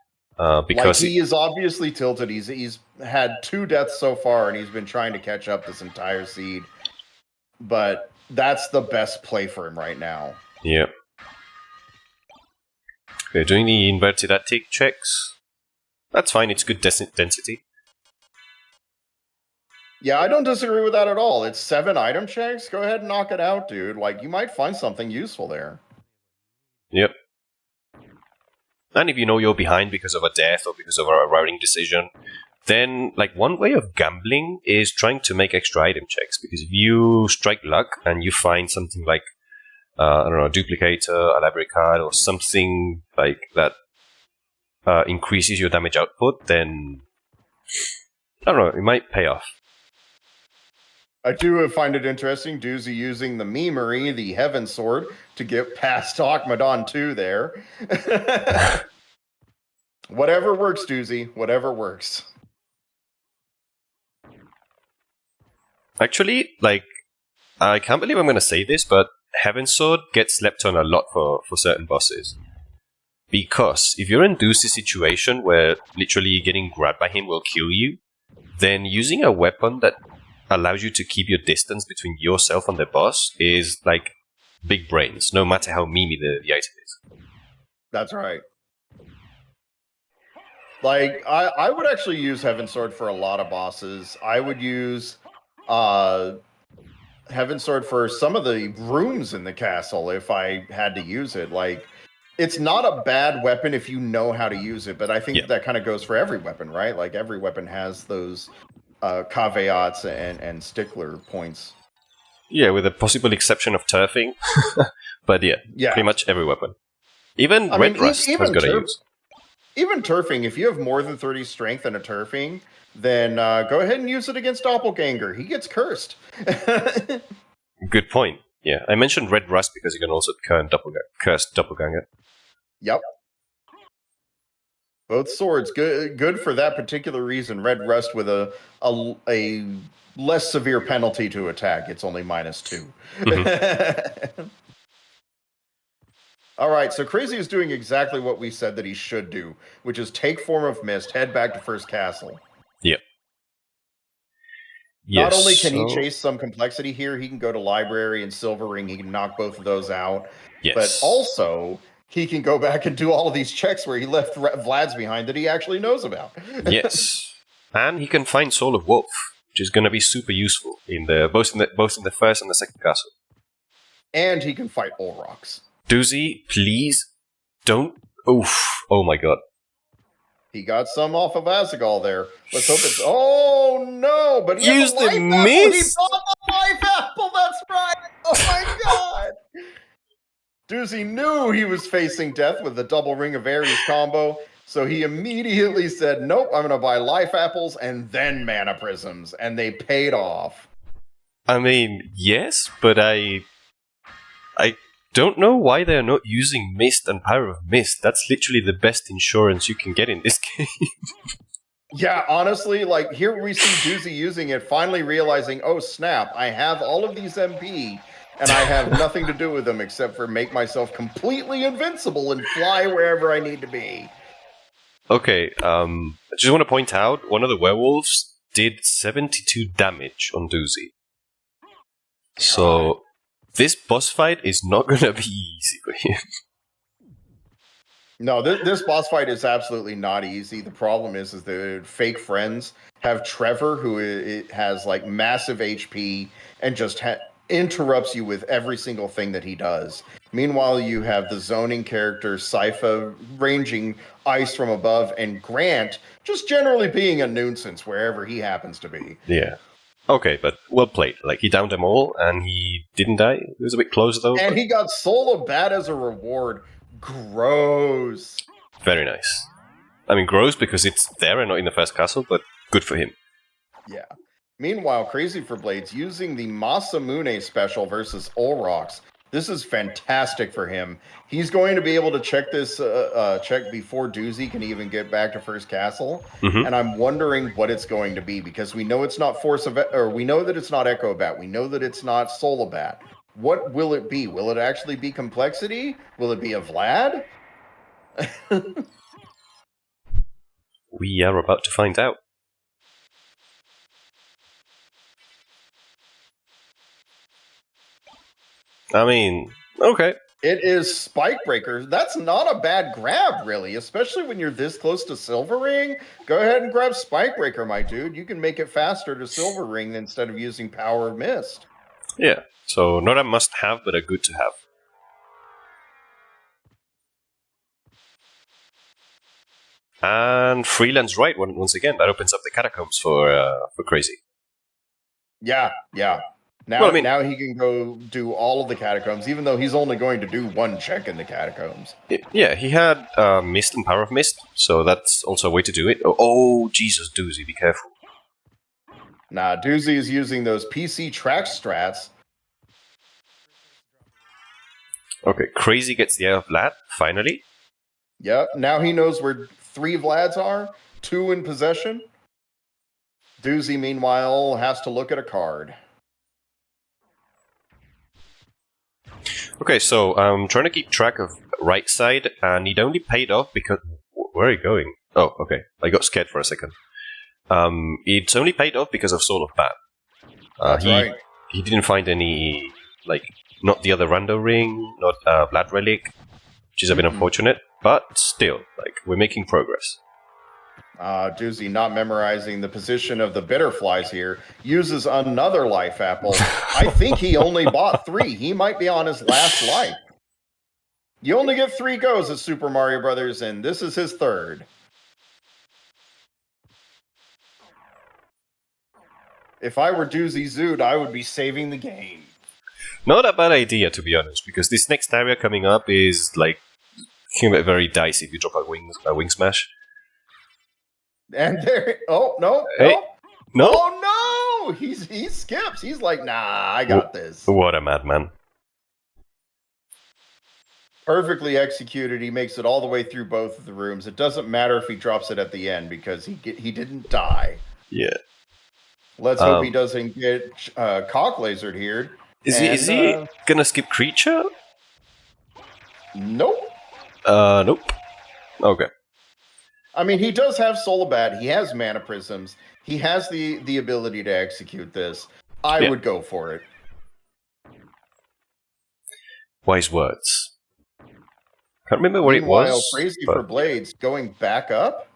Speaker 2: Because
Speaker 4: he is obviously tilted. He's had 2 deaths so far, and he's been trying to catch up this entire seed. But that's the best play for him right now.
Speaker 2: Yep. Okay, doing the inverted attic checks. That's fine, it's good density.
Speaker 4: Yeah, I don't disagree with that at all. It's 7 item checks. Go ahead and knock it out, dude. Like, you might find something useful there.
Speaker 2: Yep. And if you know you're behind because of a death or because of a routing decision, then like one way of gambling is trying to make extra item checks. Because if you strike luck and you find something like I don't know, a duplicator, a library card, or something like that increases your damage output, then I don't know, it might pay off.
Speaker 4: I do find it interesting, Doozy using the memery, the Heaven Sword, to get past Akmadon 2 there. Whatever works, Doozy. Whatever works.
Speaker 2: Actually, like, I can't believe I'm going to say this, but Heaven Sword gets slept on a lot for certain bosses. Because if you're in Doozy's situation where literally getting grabbed by him will kill you, then using a weapon that allows you to keep your distance between yourself and the boss is like big brains, no matter how memey the item is.
Speaker 4: That's right. Like, I would actually use Heaven Sword for a lot of bosses. I would use Heaven Sword for some of the rooms in the castle if I had to use it. Like, it's not a bad weapon if you know how to use it, but I think that kind of goes for every weapon, right? Like, every weapon has those caveats and stickler points.
Speaker 2: Yeah, with the possible exception of turfing. But yeah, pretty much every weapon. Even Red Rust has got to use.
Speaker 4: Even turfing, if you have more than 30 strength and a turfing, then go ahead and use it against Doppelganger. He gets cursed.
Speaker 2: Good point. Yeah, I mentioned Red Rust because you can also curse Doppelganger.
Speaker 4: Yep. Both swords, good for that particular reason. Red Rust with a less severe penalty to attack. It's only -2. Mm-hmm. All right, so Crazy is doing exactly what we said that he should do, which is take Form of Mist, head back to First Castle.
Speaker 2: Yep.
Speaker 4: Not only can he chase some complexity here, he can go to Library and Silver Ring, he can knock both of those out.
Speaker 2: Yes.
Speaker 4: But also, he can go back and do all of these checks where he left Vlad's behind that he actually knows about.
Speaker 2: Yes. And he can find Soul of Wolf, which is going to be super useful in both in the first and the second castle.
Speaker 4: And he can fight Olrox.
Speaker 2: Doozy, please don't. Oof! Oh my god.
Speaker 4: He got some off of Azagal there. Let's hope it's. Oh no! But he
Speaker 2: used the
Speaker 4: miss. He bought the life apple. That's right. Oh my god! Doozy knew he was facing death with the double Ring of Ares combo, so he immediately said, "Nope, I'm going to buy life apples and then mana prisms," and they paid off.
Speaker 2: I mean, yes, but I don't know why they're not using Mist and Power of Mist. That's literally the best insurance you can get in this game.
Speaker 4: Yeah, honestly, like, here we see Doozy using it, finally realizing, oh snap, I have all of these MP, and I have nothing to do with them except for make myself completely invincible and fly wherever I need to be.
Speaker 2: Okay, I just want to point out, one of the werewolves did 72 damage on Doozy. So this boss fight is not going to be easy for him.
Speaker 4: No, this boss fight is absolutely not easy. The problem is the fake friends have Trevor, who has like massive HP and just interrupts you with every single thing that he does. Meanwhile, you have the zoning character Sypha ranging ice from above, and Grant just generally being a nuisance wherever he happens to be.
Speaker 2: Yeah. Okay, but well played. Like, he downed them all, and he didn't die. He was a bit close, though.
Speaker 4: And he got Soul of Bat as a reward. Gross.
Speaker 2: Very nice. I mean, gross because it's there and not in the first castle, but good for him.
Speaker 4: Yeah. Meanwhile, Crazy4blades using the Masamune special versus Olrox. This is fantastic for him. He's going to be able to check this check before Doozy can even get back to First Castle. Mm-hmm. And I'm wondering what it's going to be, because we know it's not we know that it's not Echo Bat. We know that it's not Soul Bat. What will it be? Will it actually be Complexity? Will it be a Vlad?
Speaker 2: We are about to find out. I mean, okay.
Speaker 4: It is Spike Breaker. That's not a bad grab, really, especially when you're this close to Silver Ring. Go ahead and grab Spike Breaker, my dude. You can make it faster to Silver Ring instead of using Power of Mist.
Speaker 2: Yeah, so not a must-have, but a good to have. And Freeland's right once again. That opens up the catacombs for Crazy.
Speaker 4: Yeah. Now,
Speaker 2: Well, I mean-
Speaker 4: now he can go do all of the catacombs, even though he's only going to do one check in the catacombs.
Speaker 2: Yeah, he had Mist and Power of Mist, so that's also a way to do it. Oh, Jesus, Doozy, be careful.
Speaker 4: Nah, Doozy is using those PC track strats.
Speaker 2: Okay, Crazy gets the Air of Vlad, finally.
Speaker 4: Yep, now he knows where 3 Vlads are, 2 in possession. Doozy, meanwhile, has to look at a card.
Speaker 2: Okay, so I'm trying to keep track of right side, and it only paid off because... Where are you going? Oh, okay. I got scared for a second. It's only paid off because of Soul of Bat.
Speaker 4: That's right.
Speaker 2: He didn't find any, like, not the other Rando Ring, not Blood Relic, which is a bit unfortunate, but still, like, we're making progress.
Speaker 4: Doozy, not memorizing the position of the Bitterflies here, uses another life apple. I think he only bought 3. He might be on his last life. You only get 3 goes at Super Mario Brothers, and this is his 3rd. If I were Doozyzood, I would be saving the game.
Speaker 2: Not a bad idea, to be honest, because this next area coming up is, like, very dicey if you drop a wing smash.
Speaker 4: And there, oh no,
Speaker 2: Hey, no?
Speaker 4: oh no! He skips. He's like, nah, I got this.
Speaker 2: What a madman.
Speaker 4: Perfectly executed. He makes it all the way through both of the rooms. It doesn't matter if he drops it at the end because he didn't die.
Speaker 2: Yeah.
Speaker 4: Let's hope he doesn't get cock lasered here.
Speaker 2: Is he gonna skip creature?
Speaker 4: Nope.
Speaker 2: Nope. Okay.
Speaker 4: I mean, he does have Soul of Bat. He has Mana Prisms. He has the ability to execute this. I would go for it.
Speaker 2: Wise words. Can't remember what
Speaker 4: Meanwhile,
Speaker 2: it was.
Speaker 4: Crazy4blades going back up.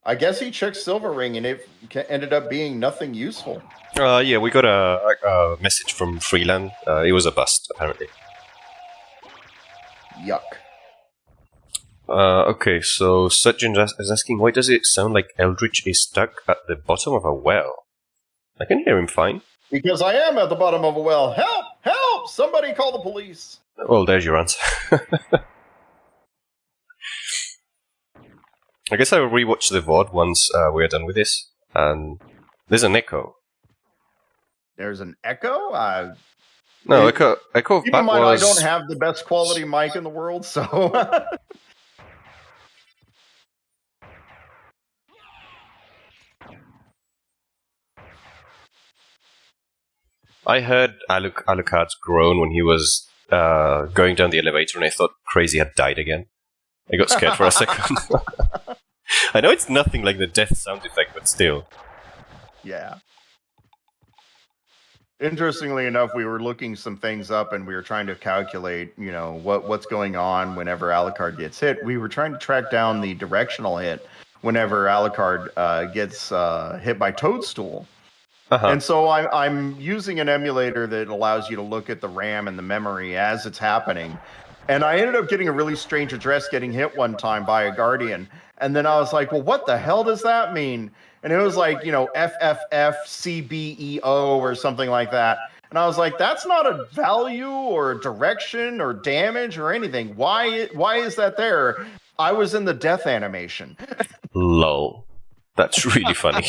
Speaker 4: I guess he checked Silver Ring and it ended up being nothing useful.
Speaker 2: Yeah, we got a message from Freeland. It was a bust, apparently.
Speaker 4: Yuck.
Speaker 2: Okay, so SotN is asking, why does it sound like Eldri7ch is stuck at the bottom of a well? I can hear him fine.
Speaker 4: Because I am at the bottom of a well. Help! Help! Somebody call the police.
Speaker 2: Well, there's your answer. I guess I will rewatch the VOD once we're done with this. And there's an echo.
Speaker 4: There's an echo?
Speaker 2: No, echo of
Speaker 4: Keep
Speaker 2: Bat
Speaker 4: in mind,
Speaker 2: was...
Speaker 4: I don't have the best quality mic in the world, so...
Speaker 2: I heard Alucard's groan when he was going down the elevator, and I thought Crazy had died again. I got scared for a second. I know it's nothing like the death sound effect, but still.
Speaker 4: Yeah. Interestingly enough, we were looking some things up, and we were trying to calculate, you know, what's going on whenever Alucard gets hit. We were trying to track down the directional hit whenever Alucard gets hit by Toadstool. And so I'm using an emulator that allows you to look at the RAM and the memory as it's happening. And I ended up getting a really strange address getting hit one time by a Guardian. And then I was like, well, what the hell does that mean? And it was like, you know, FFFCBEO or something like that. And I was like, that's not a value or a direction or damage or anything. Why is that there? I was in the death animation.
Speaker 2: Lol. That's really funny.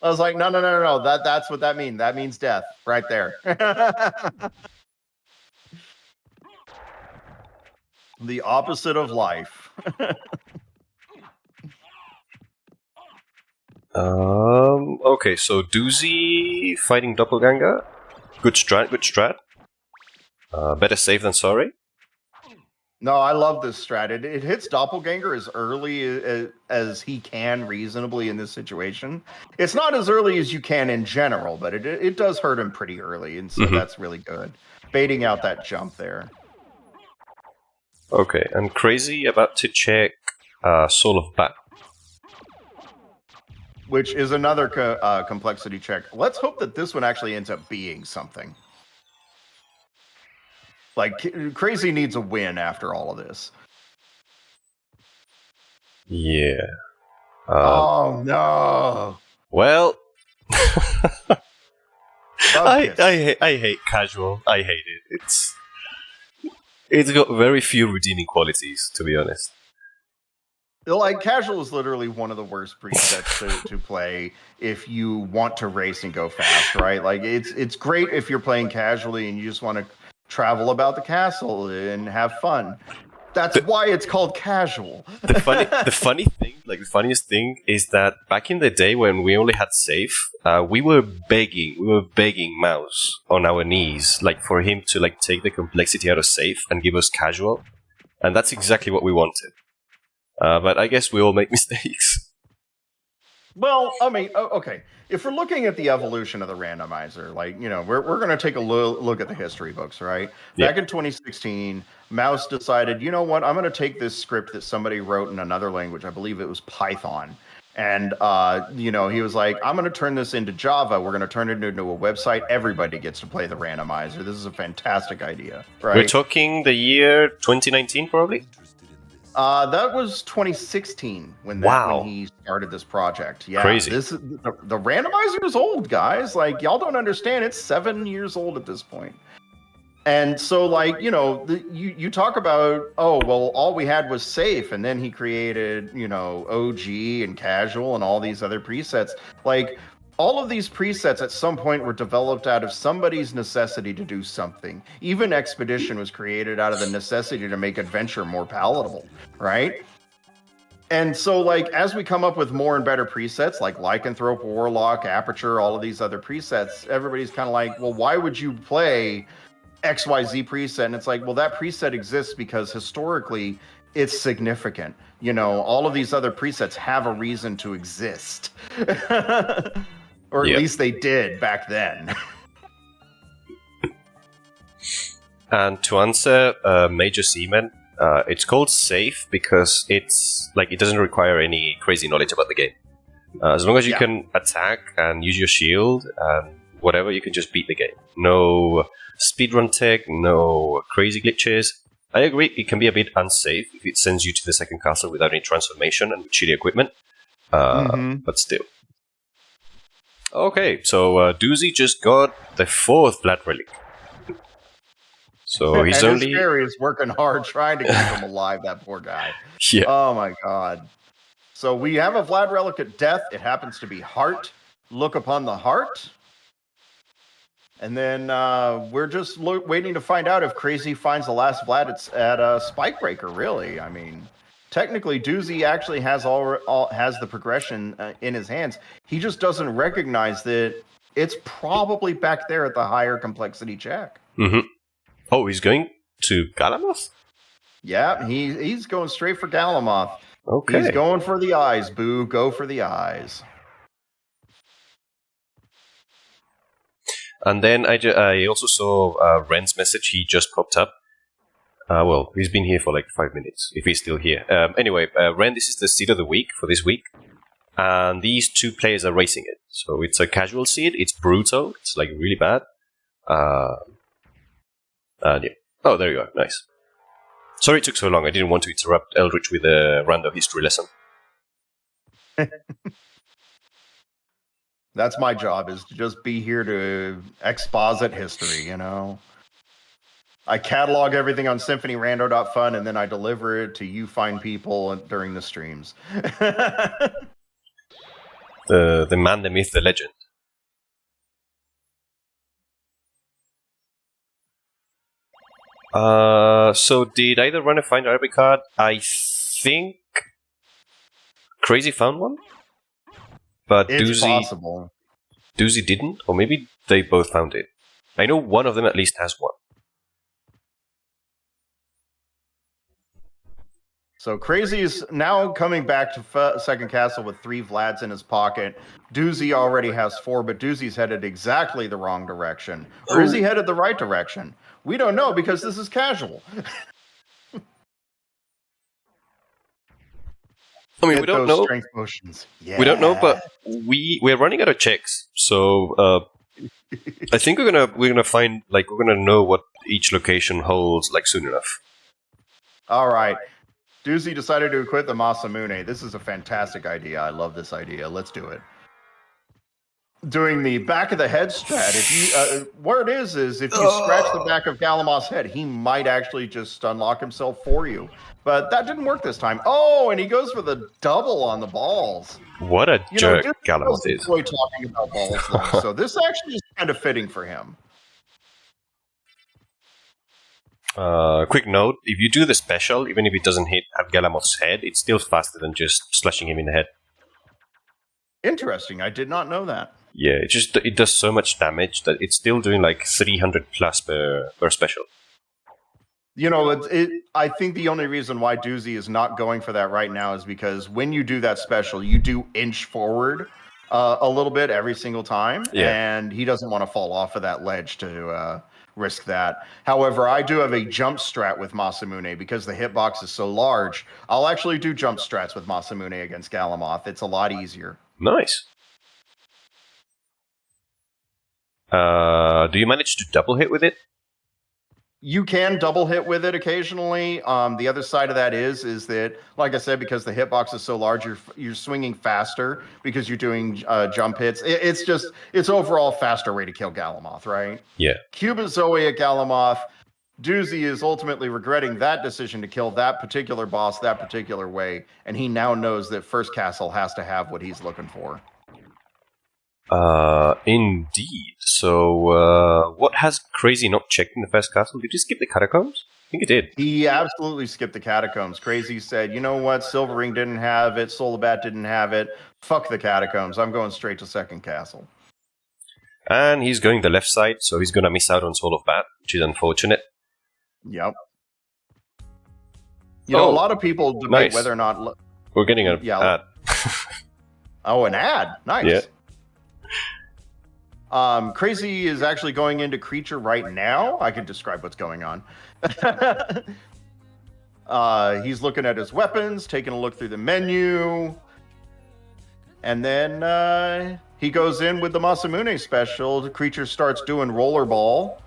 Speaker 4: I was like, no. That's what that means. That means death right there. The opposite of life.
Speaker 2: Okay, so Doozy fighting Doppelganger. Good strat. Better safe than sorry.
Speaker 4: No, I love this strat. It hits Doppelganger as early as he can reasonably in this situation. It's not as early as you can in general, but it does hurt him pretty early, and so that's really good. Baiting out that jump there.
Speaker 2: Okay, and Crazy about to check Soul of Battle.
Speaker 4: Which is another complexity check. Let's hope that this one actually ends up being something. Like, Crazy needs a win after all of this.
Speaker 2: Yeah.
Speaker 4: Oh, no.
Speaker 2: Well, I
Speaker 4: Focus.
Speaker 2: hate casual. I hate it. It's got very few redeeming qualities, to be honest.
Speaker 4: Like, casual is literally one of the worst presets to play if you want to race and go fast, right? Like, it's great if you're playing casually and you just want to travel about the castle and have fun. That's why it's called casual.
Speaker 2: The funniest thing is that back in the day when we only had safe, we were begging Mouse on our knees, like for him to like take the complexity out of safe and give us casual, and that's exactly what we wanted. But I guess we all make mistakes.
Speaker 4: Well, I mean, okay. If we're looking at the evolution of the randomizer, like, you know, we're going to take a look at the history books, right? Back in 2016, Mouse decided, you know what, I'm going to take this script that somebody wrote in another language. I believe it was Python. And, you know, he was like, I'm going to turn this into Java. We're going to turn it into a website. Everybody gets to play the randomizer. This is a fantastic idea, right?
Speaker 2: We're talking the year 2019, probably?
Speaker 4: That was 2016 when he started this project. Yeah,
Speaker 2: crazy.
Speaker 4: The randomizer is old, guys. Like, y'all don't understand. It's 7 years old at this point. And so, like, you know, you talk about, oh, well, all we had was safe, and then he created, you know, OG and casual and all these other presets. Like, all of these presets at some point were developed out of somebody's necessity to do something. Even Expedition was created out of the necessity to make adventure more palatable, right? And so, like, as we come up with more and better presets, like Lycanthrope, Warlock, Aperture, all of these other presets, everybody's kind of like, well, why would you play XYZ preset? And it's like, well, that preset exists because historically it's significant. You know, all of these other presets have a reason to exist. Or at least they did back then.
Speaker 2: And to answer Major Seaman, it's called safe because it's like it doesn't require any crazy knowledge about the game. As long as you can attack and use your shield and whatever, you can just beat the game. No speedrun tech, no crazy glitches. I agree, it can be a bit unsafe if it sends you to the second castle without any transformation and with shitty equipment. But still. Okay, so Doozy just got the 4th Blood Relic. So he's
Speaker 4: and his fairy is working hard trying to keep him alive, that poor guy.
Speaker 2: Yeah.
Speaker 4: Oh my god. So we have a Vlad Relic at death. It happens to be Heart. Look upon the Heart. And then we're just waiting to find out if Crazy finds the last Vlad at Spikebreaker, really. I mean, technically, Doozy actually has has the progression in his hands. He just doesn't recognize that it's probably back there at the higher complexity check.
Speaker 2: Mm-hmm. Oh, he's going to Galamoth?
Speaker 4: Yeah, he's going straight for Galamoth.
Speaker 2: Okay.
Speaker 4: He's going for the eyes, Boo. Go for the eyes.
Speaker 2: And then I also saw Ren's message. He just popped up. Well, he's been here for like 5 minutes, if he's still here. Anyway, Ren, this is the seed of the week for this week. And these 2 players are racing it. So it's a casual seed. It's brutal. It's like really bad. And yeah. Oh, there you are. Nice. Sorry it took so long. I didn't want to interrupt Eldri7ch with a random history lesson.
Speaker 4: That's my job, is to just be here to exposit history, you know? I catalog everything on symphonyrando.fun and then I deliver it to you fine people during the streams.
Speaker 2: The man, the myth, the legend. So did either run a find Arabic card? I think Crazy found one, but
Speaker 4: It's possible.
Speaker 2: Doozy didn't, or maybe they both found it. I know one of them at least has one.
Speaker 4: So Crazy is now coming back to second castle with 3 Vlads in his pocket. Doozy already has 4, but Doozy's headed exactly the wrong direction. Or is he headed the right direction? We don't know because this is casual.
Speaker 2: I mean,
Speaker 4: Get
Speaker 2: we don't
Speaker 4: those
Speaker 2: know.
Speaker 4: strength potions. Yeah.
Speaker 2: We don't know, but we're running out of checks. So I think we're gonna find we're gonna know what each location holds soon enough.
Speaker 4: All right. Doozy decided to equip the Masamune. This is a fantastic idea. I love this idea. Let's do it. Doing the back of the head strat. If you, where it is if you scratch the back of Galamoth's head, he might actually just unlock himself for you. But that didn't work this time. Oh, and he goes for the double on the balls.
Speaker 2: What a jerk Galamoth is.
Speaker 4: Enjoy talking about balls, though, so this actually is kind of fitting for him.
Speaker 2: Quick note, if you do the special, even if it doesn't hit at Galamoth's head, it's still faster than just slashing him in the head.
Speaker 4: Interesting, I did not know that.
Speaker 2: Yeah, it does so much damage that it's still doing 300 plus per special.
Speaker 4: You know, I think the only reason why Doozy is not going for that right now is because when you do that special, you do inch forward a little bit every single time, and he doesn't want to fall off of that ledge to risk that. However, I do have a jump strat with Masamune because the hitbox is so large. I'll actually do jump strats with Masamune against Galamoth. It's a lot easier.
Speaker 2: Nice. Do you manage to double hit with it?
Speaker 4: You can double hit with it occasionally. The other side of that is that, like I said, because the hitbox is so large, you're swinging faster because you're doing jump hits. It's overall faster way to kill Galamoth, right?
Speaker 2: Yeah.
Speaker 4: Cuba Zoe at Galamoth. Doozy is ultimately regretting that decision to kill that particular boss that particular way, and he now knows that First Castle has to have what he's looking for.
Speaker 2: Indeed. So, what has Crazy not checked in the first castle? Did you skip the catacombs? I think it did.
Speaker 4: He absolutely skipped the catacombs. Crazy said, you know what? Silver Ring didn't have it. Soul of Bat didn't have it. Fuck the catacombs. I'm going straight to second castle.
Speaker 2: And he's going the left side, so he's going to miss out on Soul of Bat, which is unfortunate.
Speaker 4: Yep. You know, a lot of people debate whether or not...
Speaker 2: We're getting an ad.
Speaker 4: Oh, an ad. Nice.
Speaker 2: Yeah.
Speaker 4: Crazy is actually going into creature right now. I can describe what's going on. He's looking at his weapons, taking a look through the menu, and then he goes in with the Masamune special. The creature starts doing rollerball.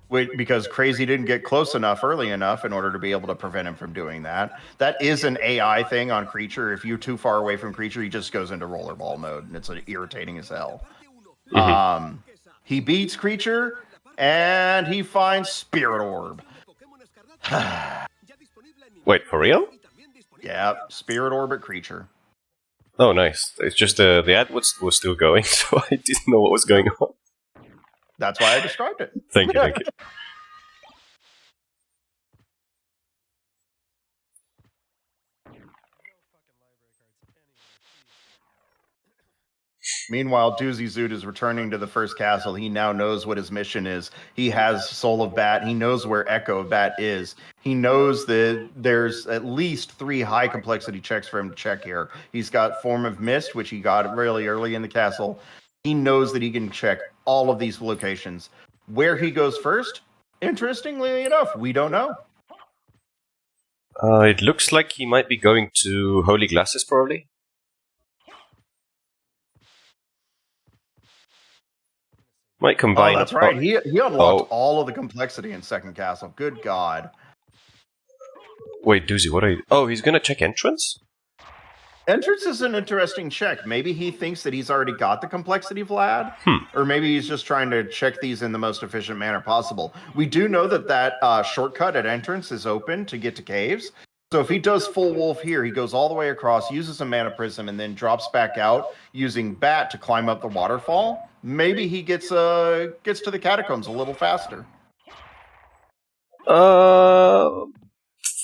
Speaker 4: Because Crazy didn't get close enough early enough in order to be able to prevent him from doing that. That is an AI thing on Creature. If you're too far away from Creature, he just goes into rollerball mode, and it's irritating as hell. Mm-hmm. He beats Creature, and he finds Spirit Orb.
Speaker 2: Wait, for real?
Speaker 4: Yeah, Spirit Orb at Creature.
Speaker 2: Oh, nice. It's just the ad was still going, so I didn't know what was going on.
Speaker 4: That's why I described it.
Speaker 2: Thank you, thank you.
Speaker 4: Meanwhile, Doozyzood is returning to the first castle. He now knows what his mission is. He has Soul of Bat. He knows where Echo of Bat is. He knows that there's at least 3 high complexity checks for him to check here. He's got Form of Mist, which he got really early in the castle. He knows that he can check all of these locations. Where he goes first, interestingly enough, we don't know.
Speaker 2: It looks like he might be going to Holy Glasses, probably. Might combine.
Speaker 4: Oh, that's right. He unlocked all of the complexity in second castle. Good God.
Speaker 2: Wait, Doozy, what are you... Oh, he's gonna check entrance?
Speaker 4: Entrance is an interesting check. Maybe he thinks that he's already got the complexity, Vlad. Or maybe he's just trying to check these in the most efficient manner possible. We do know that shortcut at entrance is open to get to caves. So if he does full wolf here, he goes all the way across, uses a mana prism, and then drops back out using Bat to climb up the waterfall. Maybe he gets to the catacombs a little faster.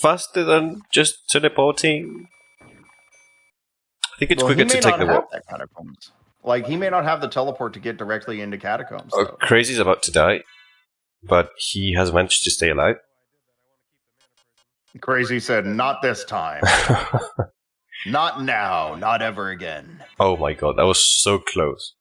Speaker 2: Faster than just teleporting? I think it's quicker to take the walk.
Speaker 4: Catacombs. Like, he may not have the teleport to get directly into catacombs.
Speaker 2: Crazy's about to die, but he has managed to stay alive.
Speaker 4: Crazy said, "Not this time. Not now. Not ever again."
Speaker 2: Oh my god, that was so close.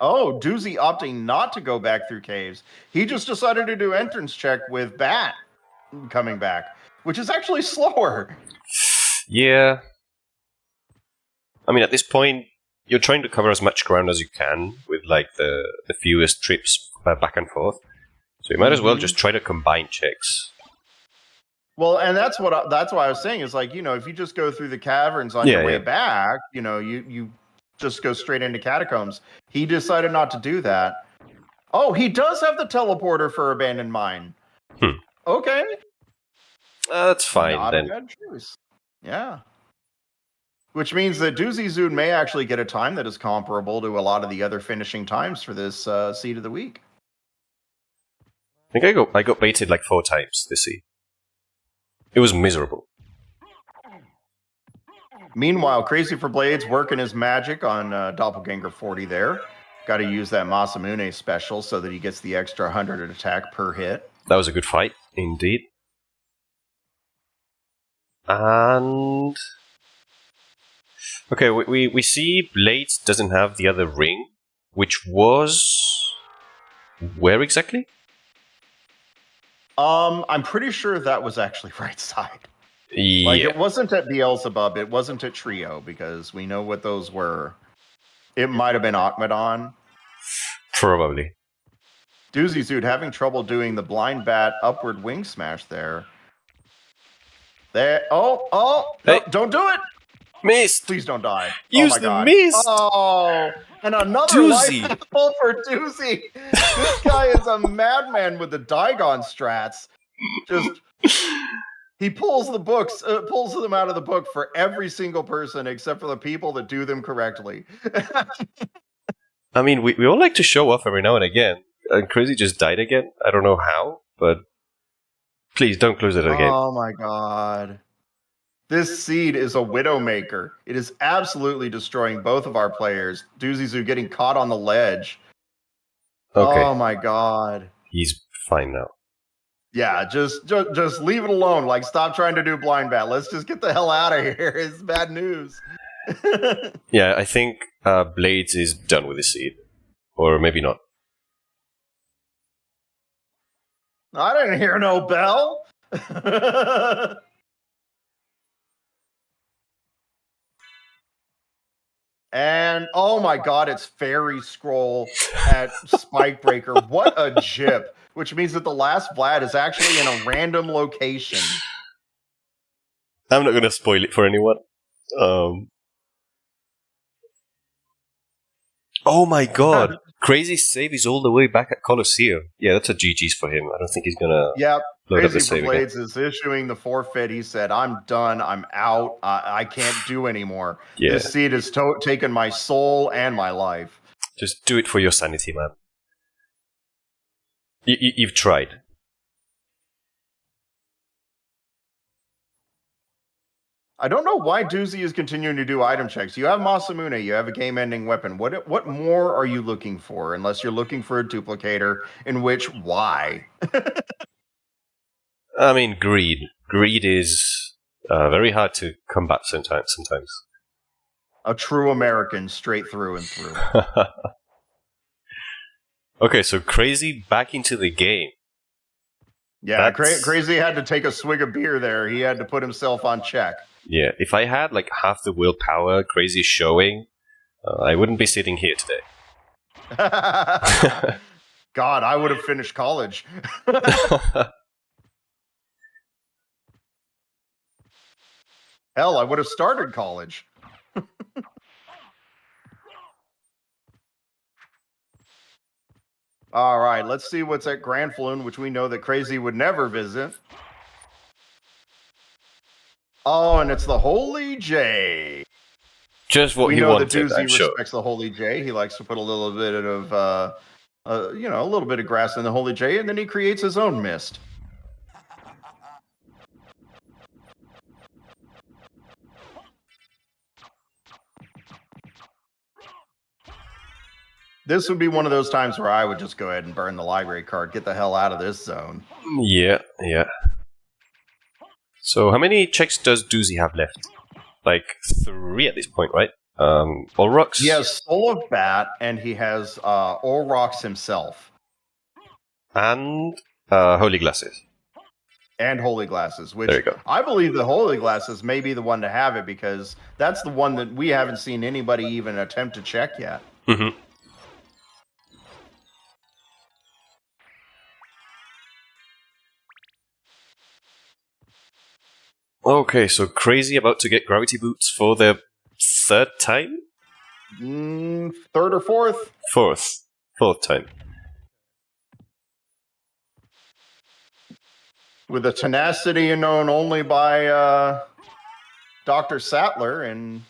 Speaker 4: Oh, Doozy opting not to go back through caves. He just decided to do entrance check with Bat coming back, which is actually slower.
Speaker 2: Yeah. I mean, at this point, you're trying to cover as much ground as you can with like the fewest trips back and forth. So you might as well just try to combine checks.
Speaker 4: Well, and that's why I was saying is like, if you just go through the caverns on your way back, you just go straight into catacombs. He decided not to do that. Oh, he does have the teleporter for abandoned mine. Okay.
Speaker 2: That's fine
Speaker 4: not
Speaker 2: then.
Speaker 4: A bad choice. Yeah. Which means that Doozyzood may actually get a time that is comparable to a lot of the other finishing times for this seed of the week.
Speaker 2: I think I got baited like 4 times this seed. It was miserable.
Speaker 4: Meanwhile, Crazy4blades working his magic on Doppelganger 40 there. Got to use that Masamune special so that he gets the extra 100 attack per hit.
Speaker 2: That was a good fight, indeed. And... okay, we see Blades doesn't have the other ring, which was... where exactly?
Speaker 4: I'm pretty sure that was actually right side.
Speaker 2: Yeah.
Speaker 4: Like, it wasn't at Beelzebub, it wasn't at Trio, because we know what those were. It might have been Akmadon.
Speaker 2: Probably.
Speaker 4: Doozyzood having trouble doing the blind bat upward wing smash there. There. Oh,
Speaker 2: Hey.
Speaker 4: no, don't do it!
Speaker 2: Missed!
Speaker 4: Please don't die.
Speaker 2: Use
Speaker 4: oh my
Speaker 2: the
Speaker 4: God.
Speaker 2: mist!
Speaker 4: Oh, and another
Speaker 2: Doozy.
Speaker 4: life apple for Doozy. This guy is a madman with the Digon strats. Just... he pulls the books, pulls them out of the book for every single person except for the people that do them correctly.
Speaker 2: I mean, we all like to show off every now and again. And Crazy just died again. I don't know how, but please don't close it again.
Speaker 4: Oh my God. This seed is a Widowmaker. It is absolutely destroying both of our players. Doozyzood getting caught on the ledge.
Speaker 2: Okay.
Speaker 4: Oh my God.
Speaker 2: He's fine now.
Speaker 4: Yeah, just leave it alone. Like, stop trying to do blind bat. Let's just get the hell out of here. It's bad news.
Speaker 2: Yeah, I think Blades is done with the seed. Or maybe not.
Speaker 4: I didn't hear no bell. And oh my God, it's Fairy Scroll at Spikebreaker. What a jip. Which means that the last Vlad is actually in a random location.
Speaker 2: I'm not going to spoil it for anyone. Oh my God. Crazy's save is all the way back at Colosseum. Yeah, that's a GG's for him. I don't think he's going to load up the save again.
Speaker 4: Crazy4blades is issuing the forfeit. He said, I'm done. I'm out. I can't do anymore.
Speaker 2: Yeah.
Speaker 4: This seed has taken my soul and my life.
Speaker 2: Just do it for your sanity, man. You've tried.
Speaker 4: I don't know why Doozy is continuing to do item checks. You have Masamune, you have a game-ending weapon. What more are you looking for? Unless you're looking for a duplicator, in which, why?
Speaker 2: I mean, greed. Greed is very hard to combat sometimes.
Speaker 4: A true American, straight through and through.
Speaker 2: Okay, so Crazy back into the game.
Speaker 4: Yeah, Crazy had to take a swig of beer there. He had to put himself on check.
Speaker 2: Yeah, if I had like half the willpower Crazy showing, I wouldn't be sitting here today.
Speaker 4: God, I would have finished college. Hell, I would have started college. All right, let's see what's at Grand Floon, which we know that Crazy would never visit. Oh, and it's the Holy J.
Speaker 2: Just what
Speaker 4: we
Speaker 2: he
Speaker 4: know
Speaker 2: wanted,
Speaker 4: that Doozy
Speaker 2: I'm sure.
Speaker 4: respects the Holy J. He likes to put a little bit of, a little bit of grass in the Holy J, and then he creates his own mist. This would be one of those times where I would just go ahead and burn the library card. Get the hell out of this zone.
Speaker 2: Yeah. So how many checks does Doozy have left? Like 3 at this point, right? All rocks.
Speaker 4: He has Soul of Bat, and he has Olrox himself.
Speaker 2: And holy glasses.
Speaker 4: And Holy Glasses, which
Speaker 2: There you go.
Speaker 4: I believe the Holy Glasses may be the one to have it because that's the one that we haven't seen anybody even attempt to check yet.
Speaker 2: Mm-hmm. Okay, so Crazy about to get gravity boots for the 3rd time?
Speaker 4: 3rd or 4th?
Speaker 2: 4th time.
Speaker 4: With a tenacity known only by Dr. Sattler in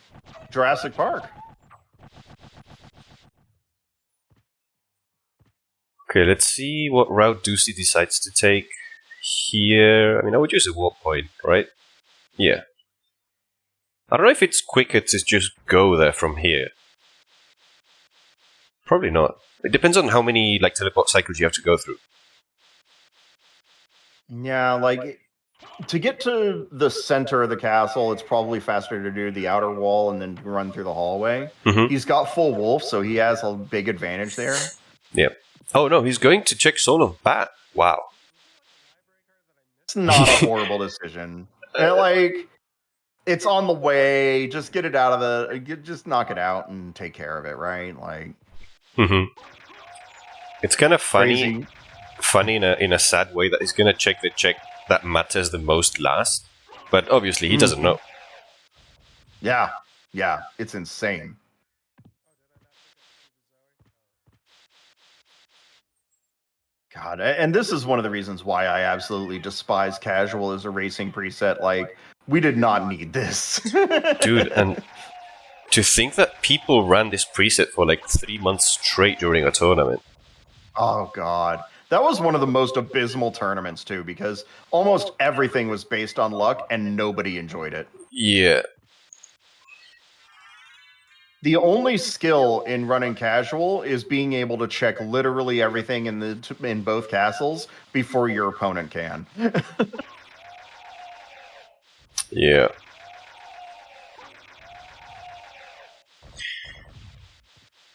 Speaker 4: Jurassic Park.
Speaker 2: Okay, let's see what route Doozy decides to take here. I mean, I would use a warp point, right? Yeah. I don't know if it's quicker to just go there from here. Probably not. It depends on how many like teleport cycles you have to go through.
Speaker 4: Yeah, like to get to the center of the castle, it's probably faster to do the outer wall and then run through the hallway.
Speaker 2: Mm-hmm.
Speaker 4: He's got full wolf, so he has a big advantage there.
Speaker 2: Yeah. Oh no, he's going to check Soul of Bat. Wow.
Speaker 4: It's not a horrible decision. And, like, it's on the way. Just get it out of just knock it out and take care of it, right? Like,
Speaker 2: It's kind of funny.
Speaker 4: crazy.
Speaker 2: Funny in a sad way that he's gonna check the check that matters the most last, but obviously he doesn't know.
Speaker 4: Yeah, it's insane. God, and this is one of the reasons why I absolutely despise casual as a racing preset. Like, we did not need this.
Speaker 2: Dude, and to think that people ran this preset for like 3 months straight during a tournament.
Speaker 4: Oh, God. That was one of the most abysmal tournaments, too, because almost everything was based on luck and nobody enjoyed it.
Speaker 2: Yeah.
Speaker 4: The only skill in running casual is being able to check literally everything in both castles before your opponent can.
Speaker 2: Yeah.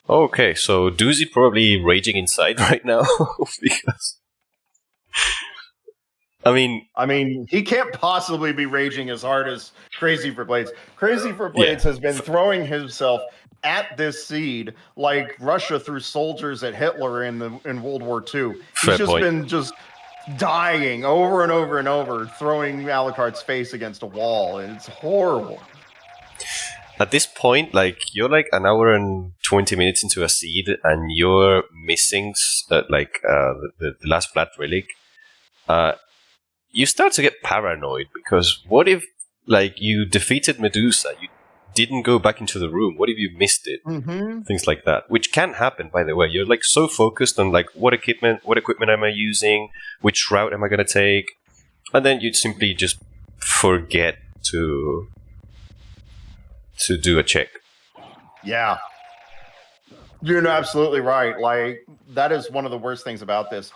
Speaker 2: Okay, so Doozy probably raging inside right now because I mean,
Speaker 4: he can't possibly be raging as hard as Crazy4blades. Crazy4blades has been throwing himself at this seed like Russia threw soldiers at Hitler in World War II.
Speaker 2: Fair
Speaker 4: He's
Speaker 2: point.
Speaker 4: been dying over and over and over, throwing Alucard's face against a wall, and it's horrible.
Speaker 2: At this point, like you're like an hour and 20 minutes into a seed, and you're missing the last flat relic. You start to get paranoid because what if like you defeated Medusa, you didn't go back into the room? What if you missed it?
Speaker 4: Mm-hmm.
Speaker 2: Things like that, which can happen, by the way. You're like so focused on like what equipment am I using, which route am I gonna take, and then you'd simply just forget to do a check.
Speaker 4: Yeah. You're absolutely right. Like, that is one of the worst things about this.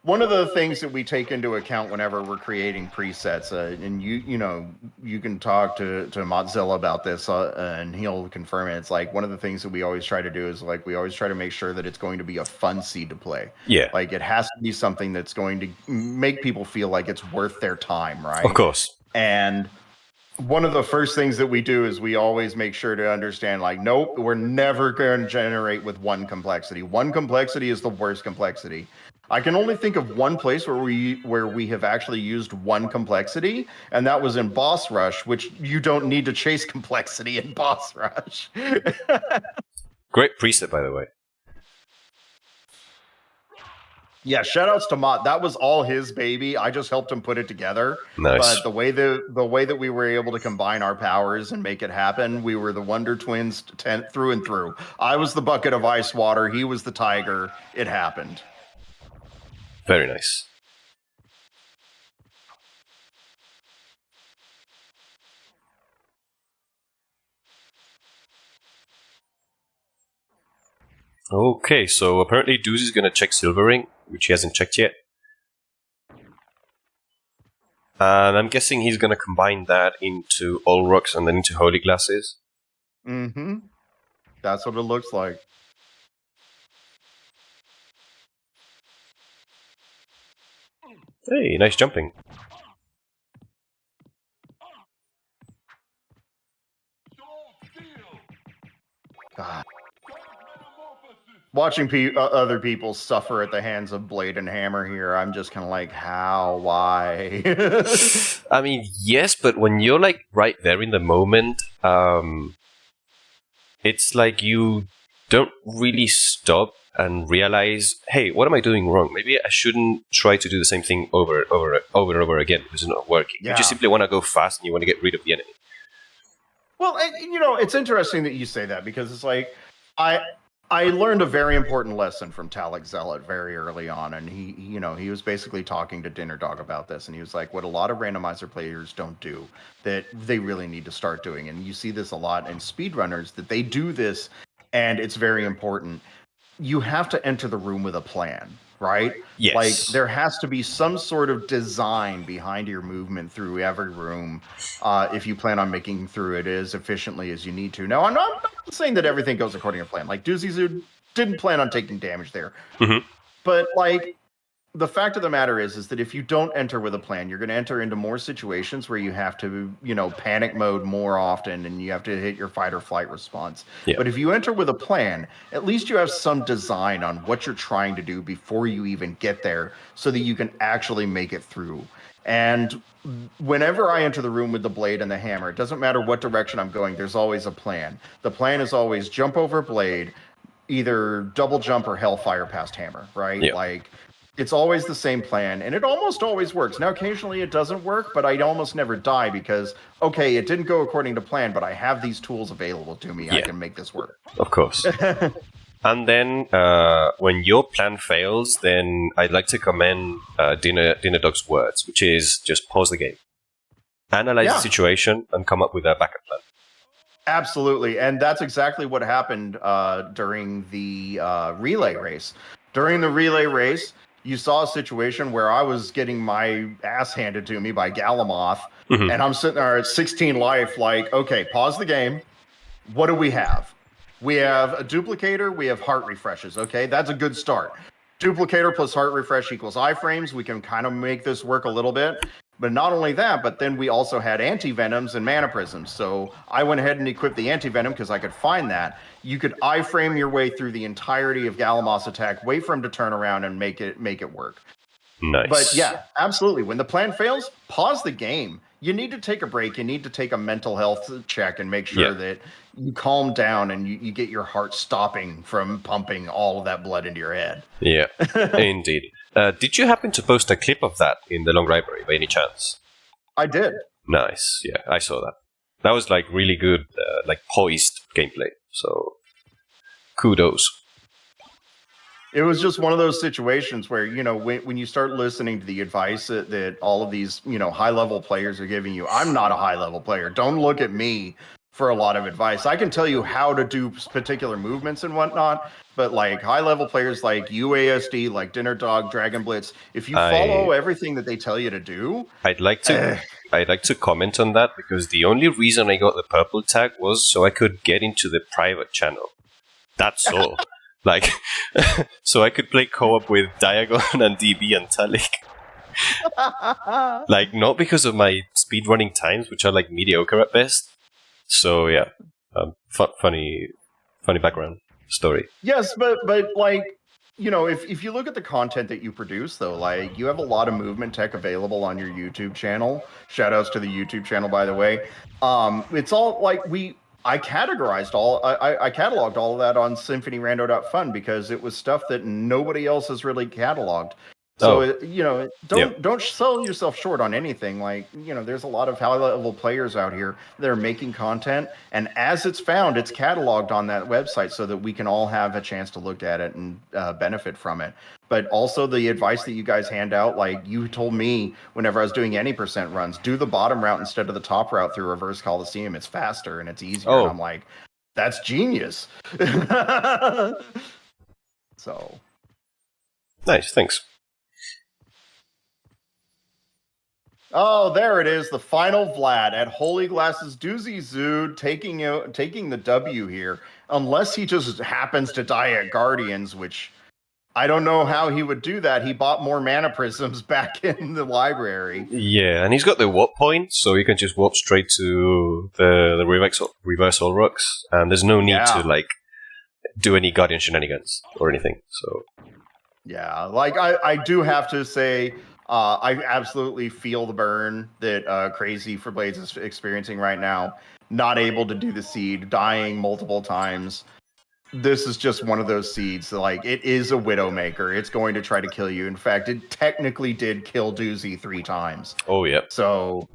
Speaker 4: One of the things that we take into account whenever we're creating presets, and you can talk to Mozilla about this, and he'll confirm it. It's like one of the things that we always try to do is like we always try to make sure that it's going to be a fun seed to play.
Speaker 2: Yeah.
Speaker 4: Like, it has to be something that's going to make people feel like it's worth their time, right?
Speaker 2: Of course.
Speaker 4: And one of the first things that we do is we always make sure to understand, like, nope, we're never going to generate with one complexity. One complexity is the worst complexity. I can only think of one place where we have actually used one complexity, and that was in Boss Rush, which you don't need to chase complexity in Boss Rush.
Speaker 2: Great preset, by the way.
Speaker 4: Yeah, shoutouts to Mott. That was all his baby. I just helped him put it together.
Speaker 2: Nice.
Speaker 4: But the way that we were able to combine our powers and make it happen, we were the Wonder Twins through and through. I was the bucket of ice water. He was the tiger. It happened.
Speaker 2: Very nice. Okay, so apparently Doozy is going to check Silvering, which he hasn't checked yet. And I'm guessing he's going to combine that into All Rocks and then into Holy Glasses.
Speaker 4: Mm-hmm. That's what it looks like.
Speaker 2: Hey, nice jumping.
Speaker 4: God. Watching other people suffer at the hands of Blade and Hammer here, I'm just kind of like, how? Why?
Speaker 2: I mean, yes, but when you're like right there in the moment, it's like you don't really stop and realize, hey, what am I doing wrong? Maybe I shouldn't try to do the same thing over and over again because it's not working.
Speaker 4: Yeah.
Speaker 2: You just simply want to go fast and you want to get rid of the enemy.
Speaker 4: Well, it's interesting that you say that because it's like I learned a very important lesson from Talek Zealot very early on, and he was basically talking to Dinner Dog about this, and he was like, what a lot of randomizer players don't do that they really need to start doing, and you see this a lot in speedrunners that they do this, and it's very important. You have to enter the room with a plan, right?
Speaker 2: Yes.
Speaker 4: Like there has to be some sort of design behind your movement through every room if you plan on making through it as efficiently as you need to. Now, I'm not saying that everything goes according to plan. Like Doozyzood didn't plan on taking damage there.
Speaker 2: Mm-hmm.
Speaker 4: But like the fact of the matter is that if you don't enter with a plan, you're going to enter into more situations where you have to, panic mode more often and you have to hit your fight or flight response.
Speaker 2: Yeah.
Speaker 4: But if you enter with a plan, at least you have some design on what you're trying to do before you even get there so that you can actually make it through. And whenever I enter the room with the blade and the hammer, it doesn't matter what direction I'm going, there's always a plan. The plan is always jump over blade, either double jump or hellfire past hammer, right?
Speaker 2: Yeah.
Speaker 4: Like it's always the same plan, and it almost always works. Now, occasionally it doesn't work, but I almost never die because, okay, it didn't go according to plan, but I have these tools available to me. I can make this work.
Speaker 2: Of course. And then when your plan fails, then I'd like to commend Dinner Dog's words, which is just pause the game, analyze the situation, and come up with a backup plan.
Speaker 4: Absolutely, and that's exactly what happened during the relay race. During the relay race, you saw a situation where I was getting my ass handed to me by Galamoth, and I'm sitting there at 16 life like, okay, pause the game. What do we have? We have a duplicator, we have heart refreshes. Okay, that's a good start. Duplicator plus heart refresh equals iframes. We can kind of make this work a little bit. But not only that, but then we also had anti-venoms and mana prisms. So I went ahead and equipped the anti-venom because I could find that. You could iframe your way through the entirety of Galamoth's attack, wait for him to turn around and make it work.
Speaker 2: Nice.
Speaker 4: But yeah, absolutely. When the plan fails, pause the game. You need to take a break. You need to take a mental health check and make sure that you calm down and you get your heart stopping from pumping all of that blood into your head.
Speaker 2: Yeah, indeed. Did you happen to post a clip of that in the long library by any chance?
Speaker 4: I did.
Speaker 2: Nice. Yeah, I saw that. That was like really good, like poised gameplay. So kudos.
Speaker 4: It was just one of those situations where, when you start listening to the advice that all of these, high-level players are giving you, I'm not a high-level player. Don't look at me for a lot of advice. I can tell you how to do particular movements and whatnot, but like high-level players like UASD, like Dinner Dog, Dragon Blitz, if you follow everything that they tell you to do...
Speaker 2: I'd like to comment on that, because the only reason I got the purple tag was so I could get into the private channel. That's all. Like, so I could play co-op with Diagon and DB and Talik. Like, not because of my speedrunning times, which are like mediocre at best. So yeah, funny background story.
Speaker 4: Yes, but like, if you look at the content that you produce, though, like you have a lot of movement tech available on your YouTube channel. Shoutouts to the YouTube channel, by the way. It's all like I cataloged all of that on symphonyrando.fun because it was stuff that nobody else has really cataloged. So, don't sell yourself short on anything. Like, there's a lot of high-level players out here that are making content, and as it's found, it's cataloged on that website so that we can all have a chance to look at it and benefit from it. But also the advice that you guys hand out, like you told me whenever I was doing any percent runs, do the bottom route instead of the top route through Reverse Coliseum. It's faster and it's easier. And I'm like, that's genius. So
Speaker 2: Nice, thanks.
Speaker 4: oh, there it is, the final Vlad at Holy Glass's Doozyzood taking the W here, unless he just happens to die at Guardians, which I don't know how he would do that. He bought more mana prisms back in the library.
Speaker 2: Yeah, and he's got the warp point, so you can just warp straight to the reverse all rocks, and there's no need to like do any Guardian shenanigans or anything. So
Speaker 4: yeah, like I do have to say, I absolutely feel the burn that Crazy4blades is experiencing right now. Not able to do the seed, dying multiple times. This is just one of those seeds. Like, it is a Widowmaker. It's going to try to kill you. In fact, it technically did kill Doozy 3 times.
Speaker 2: oh yeah.
Speaker 4: So,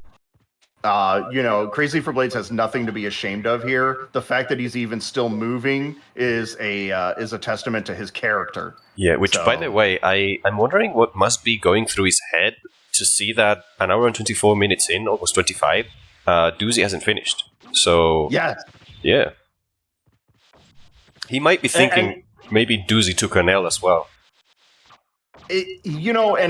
Speaker 4: Crazy4blades has nothing to be ashamed of here. The fact that he's even still moving is a testament to his character.
Speaker 2: Yeah, which, by the way, I'm wondering what must be going through his head to see that an hour and 24 minutes in, almost 25, Doozy hasn't finished. So,
Speaker 4: yes.
Speaker 2: Yeah. He might be thinking maybe Doozy took an L as well.
Speaker 4: And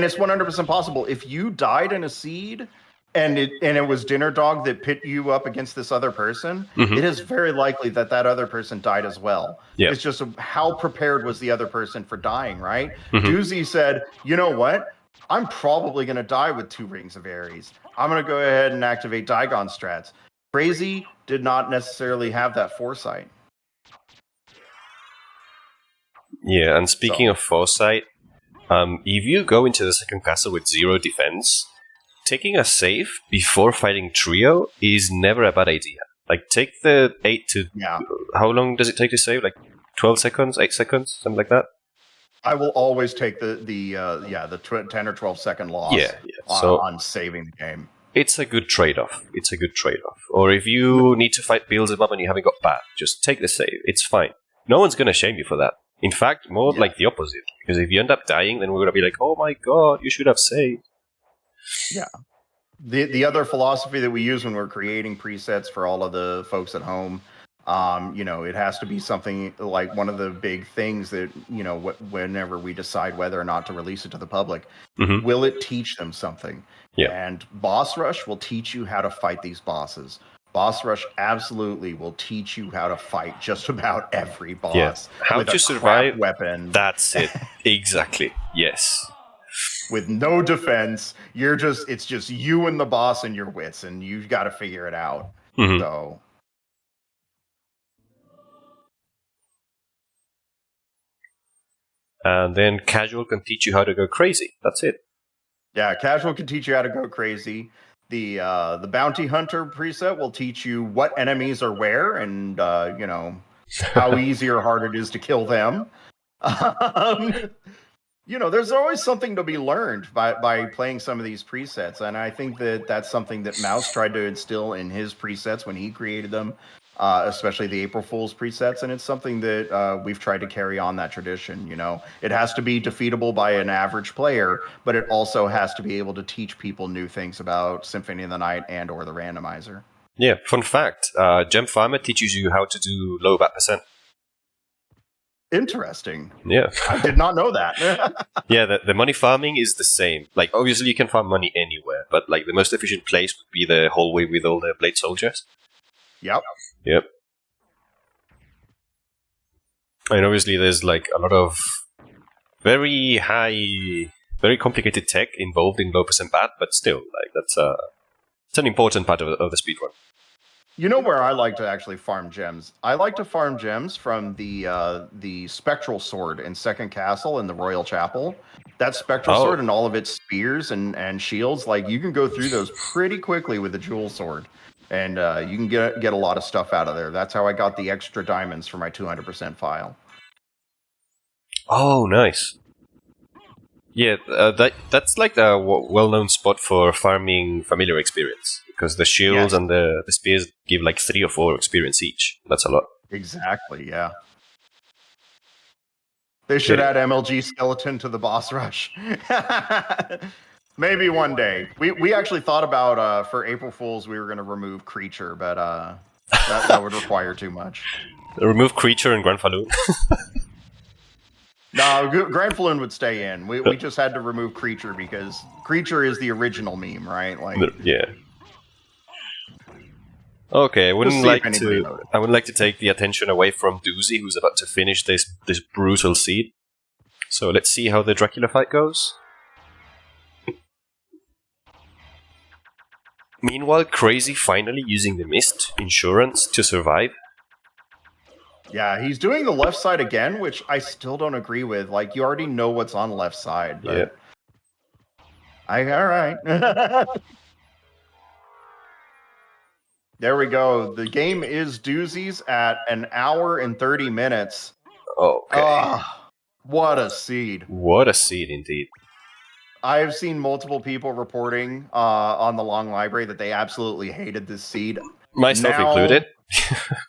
Speaker 4: it's 100% possible. If you died in a seed and it was Dinner Dog that pit you up against this other person, it is very likely that other person died as well.
Speaker 2: Yeah.
Speaker 4: It's just how prepared was the other person for dying, right? Doozy said, you know what? I'm probably going to die with 2 Rings of Ares. I'm going to go ahead and activate Digon strats. Crazy did not necessarily have that foresight.
Speaker 2: Yeah, and speaking of foresight, if you go into the second castle with 0 defense, taking a save before fighting trio is never a bad idea. Like, take the 8 to...
Speaker 4: Yeah.
Speaker 2: How long does it take to save? Like, 12 seconds? 8 seconds? Something like that?
Speaker 4: I will always take the 10 or 12 second loss on saving the game.
Speaker 2: It's a good trade-off. Or if you need to fight Beelzebub and you haven't got bat, just take the save. It's fine. No one's going to shame you for that. In fact, more like the opposite. Because if you end up dying, then we're going to be like, oh my god, you should have saved.
Speaker 4: Yeah. The other philosophy that we use when we're creating presets for all of the folks at home, it has to be something like one of the big things that, whenever we decide whether or not to release it to the public, will it teach them something?
Speaker 2: Yeah.
Speaker 4: And Boss Rush will teach you how to fight these bosses. Boss Rush absolutely will teach you how to fight just about every boss.
Speaker 2: Yeah. How to survive
Speaker 4: weapon.
Speaker 2: That's it. Exactly. Yes.
Speaker 4: With no defense, it's just you and the boss and your wits, and you've got to figure it out. So.
Speaker 2: And then Casual can teach you how to go crazy. That's it.
Speaker 4: Yeah, Casual can teach you how to go crazy. The Bounty Hunter preset will teach you what enemies are where and, how easy or hard it is to kill them. There's always something to be learned by playing some of these presets. And I think that's something that Mouse tried to instill in his presets when he created them, especially the April Fool's presets. And it's something that we've tried to carry on that tradition. It has to be defeatable by an average player, but it also has to be able to teach people new things about Symphony of the Night and or the randomizer.
Speaker 2: Yeah, fun fact. Gem Farmer teaches you how to do low bat percent.
Speaker 4: Interesting.
Speaker 2: Yeah.
Speaker 4: I did not know that.
Speaker 2: Yeah, the money farming is the same. Like, obviously you can farm money anywhere, but like the most efficient place would be the hallway with all the blade soldiers.
Speaker 4: Yep.
Speaker 2: And obviously there's like a lot of very complicated tech involved in low percent bat, but still, like it's an important part of the speedrun.
Speaker 4: You know where I like to actually farm gems? I like to farm gems from the Spectral Sword in Second Castle in the Royal Chapel. That Spectral Sword and all of its spears and shields, like you can go through those pretty quickly with the Jewel Sword. And you can get a lot of stuff out of there. That's how I got the extra diamonds for my 200% file.
Speaker 2: Oh, nice. Yeah, that's like a well-known spot for farming familiar experience. Because the shields and the spears give like 3 or 4 experience each. That's a lot.
Speaker 4: Exactly, yeah. They should add MLG Skeleton to the boss rush. Maybe one day. We actually thought about, for April Fools, we were going to remove Creature, but that would require too much.
Speaker 2: Remove Creature and Grand Falloon.
Speaker 4: No, Granfloon would stay in. We just had to remove Creature because Creature is the original meme, right? Like,
Speaker 2: Yeah. Okay, I
Speaker 4: Just
Speaker 2: wouldn't
Speaker 4: see if
Speaker 2: like
Speaker 4: anybody
Speaker 2: to.
Speaker 4: noticed.
Speaker 2: I would like to take the attention away from Doozy, who's about to finish this brutal seed. So let's see how the Dracula fight goes. Meanwhile, Crazy finally using the Mist insurance to survive.
Speaker 4: yeah, he's doing the left side again, which I still don't agree with. Like, you already know what's on left side. But all right. There we go. The game is Doozy's at 1 hour and 30 minutes.
Speaker 2: Okay.
Speaker 4: Ah, what a seed.
Speaker 2: What a seed indeed.
Speaker 4: I've seen multiple people reporting on the Long Library that they absolutely hated this seed.
Speaker 2: Myself
Speaker 4: Now-
Speaker 2: included.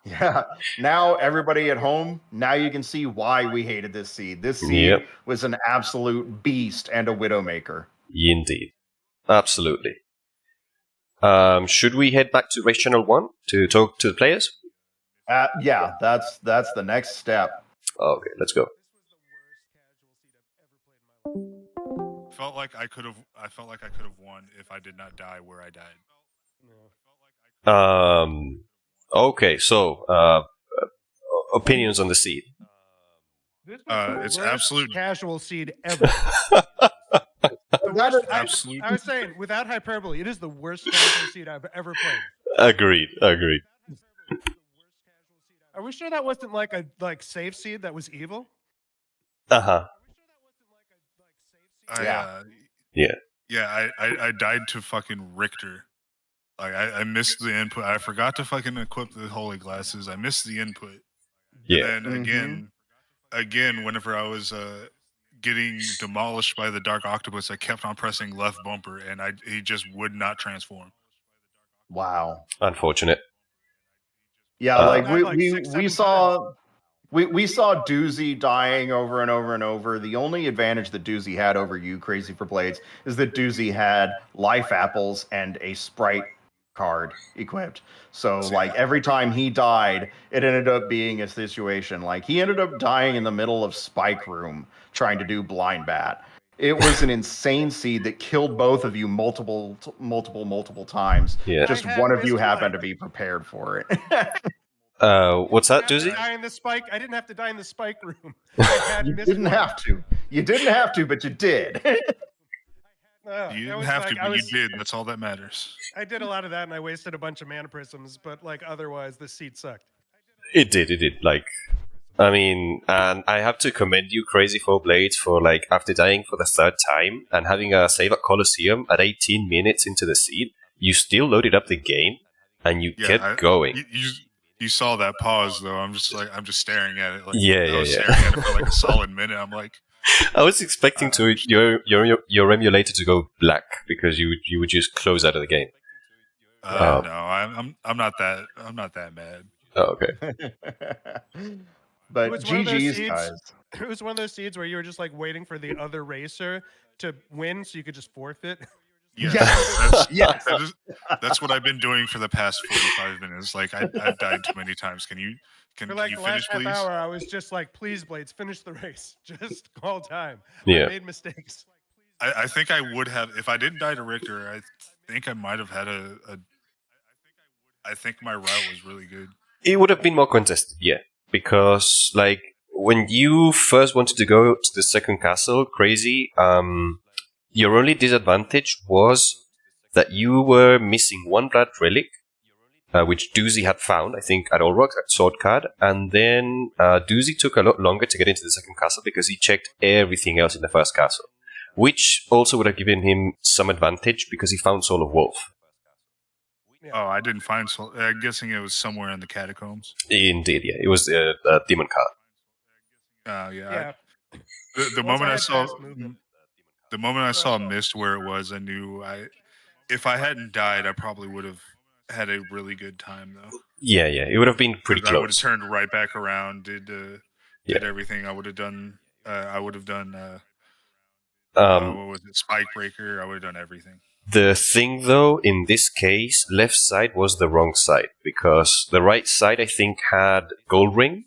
Speaker 4: Yeah. Now everybody at home, now you can see why we hated this seed. This seed
Speaker 2: Yep.
Speaker 4: was an absolute beast and a Widowmaker.
Speaker 2: Indeed. Absolutely. Should we head back to Race Channel 1 to talk to the players?
Speaker 4: Yeah, that's the next step.
Speaker 2: Okay, let's go.
Speaker 1: Felt like I could have won if I did not die where I died.
Speaker 2: Okay, so opinions on the seed.
Speaker 3: This was the
Speaker 1: It's
Speaker 3: worst
Speaker 1: absolute-
Speaker 3: casual seed ever.
Speaker 1: Absolute.
Speaker 3: I was saying, without hyperbole, it is the worst casual seed I've ever played.
Speaker 2: Agreed.
Speaker 3: Are we sure that wasn't like a safe seed that was evil?
Speaker 2: Uh-huh.
Speaker 1: I died to fucking Richter. Like I missed the input. I forgot to fucking equip the holy glasses. I missed the input.
Speaker 2: Yeah.
Speaker 1: And then again, whenever I was getting demolished by the dark octopus, I kept on pressing left bumper, and he just would not transform.
Speaker 4: Wow.
Speaker 2: Unfortunate.
Speaker 4: Yeah,
Speaker 2: Uh,
Speaker 4: like
Speaker 3: Like
Speaker 4: we
Speaker 3: 6-7
Speaker 4: saw we saw Doozy dying over and over and over. The only advantage that Doozy had over you, Crazy4blades, is that Doozy had life apples and a sprite card equipped. So like every time he died, it ended up being a situation. Like he ended up dying in the middle of Spike Room trying to do blind bat. It was an insane seed that killed both of you multiple times.
Speaker 2: Yeah.
Speaker 4: Just
Speaker 3: I had
Speaker 4: one of you
Speaker 3: missed
Speaker 4: happened to
Speaker 3: light.
Speaker 4: be prepared for it.
Speaker 2: What's that,
Speaker 3: I didn't
Speaker 2: Doozy?
Speaker 3: have to die in the spike. I didn't have to die in the spike room. I had
Speaker 4: You
Speaker 3: missed
Speaker 4: didn't
Speaker 3: light.
Speaker 4: have to. You didn't have to, but you did.
Speaker 1: You
Speaker 3: It
Speaker 1: didn't
Speaker 3: was
Speaker 1: have
Speaker 3: like,
Speaker 1: to,
Speaker 3: I
Speaker 1: but you
Speaker 3: was-
Speaker 1: did. That's all that matters.
Speaker 3: I did a lot of that, and I wasted a bunch of mana prisms. But like otherwise, the seed sucked.
Speaker 2: It did. Like, I mean, and I have to commend you, Crazy4blades, for like after dying for the third time and having a save at Colosseum at 18 minutes into the seed, you still loaded up the game and you kept going.
Speaker 1: You saw that pause though. I'm just staring at it. Like,
Speaker 2: Yeah,
Speaker 1: I was
Speaker 2: yeah.
Speaker 1: staring at it for like a solid minute. I'm like,
Speaker 2: I was expecting your emulator to go black because you would just close out of the game.
Speaker 1: no, I'm not that mad.
Speaker 2: Oh, okay.
Speaker 4: But
Speaker 3: It was one of those
Speaker 4: GG's,
Speaker 3: seeds-
Speaker 4: guys.
Speaker 3: It was one of those seeds where you were just like waiting for the other racer to win, so you could just forfeit.
Speaker 1: Yeah,
Speaker 4: Yes. Yes.
Speaker 1: that's what I've been doing for the past 45 minutes. Like I've died too many times. Can you
Speaker 3: For like
Speaker 1: you
Speaker 3: the
Speaker 1: finish,
Speaker 3: last half
Speaker 1: please?
Speaker 3: hour, I was just like, "Please, Blades, finish the race. Just call time."
Speaker 2: Yeah.
Speaker 3: I made mistakes.
Speaker 1: I think I would have if I didn't die to Richter. I think I might have had I think my route was really good.
Speaker 2: It would have been more contested, yeah. Because, like, when you first wanted to go to the second castle, Crazy, your only disadvantage was that you were missing one blood relic, which Doozy had found, I think, at Olrock, at Swordcard, and then Doozy took a lot longer to get into the second castle because he checked everything else in the first castle, which also would have given him some advantage because he found Soul of Wolf.
Speaker 1: Oh, I didn't find Soul. I'm guessing it was somewhere in the catacombs.
Speaker 2: Indeed, yeah. It was a demon card.
Speaker 3: Yeah.
Speaker 1: The
Speaker 3: Once
Speaker 1: moment I
Speaker 3: had
Speaker 1: saw
Speaker 3: fast movement.
Speaker 1: the moment I saw Mist where it was, I knew if I hadn't died, I probably would have had a really good time though.
Speaker 2: Yeah. It would have been pretty
Speaker 1: 'Cause I would have
Speaker 2: close.
Speaker 1: turned right back around, did everything I would have done. What was it? Spike Breaker. I would have done everything.
Speaker 2: The thing, though, in this case, left side was the wrong side, because the right side, I think, had Gold Ring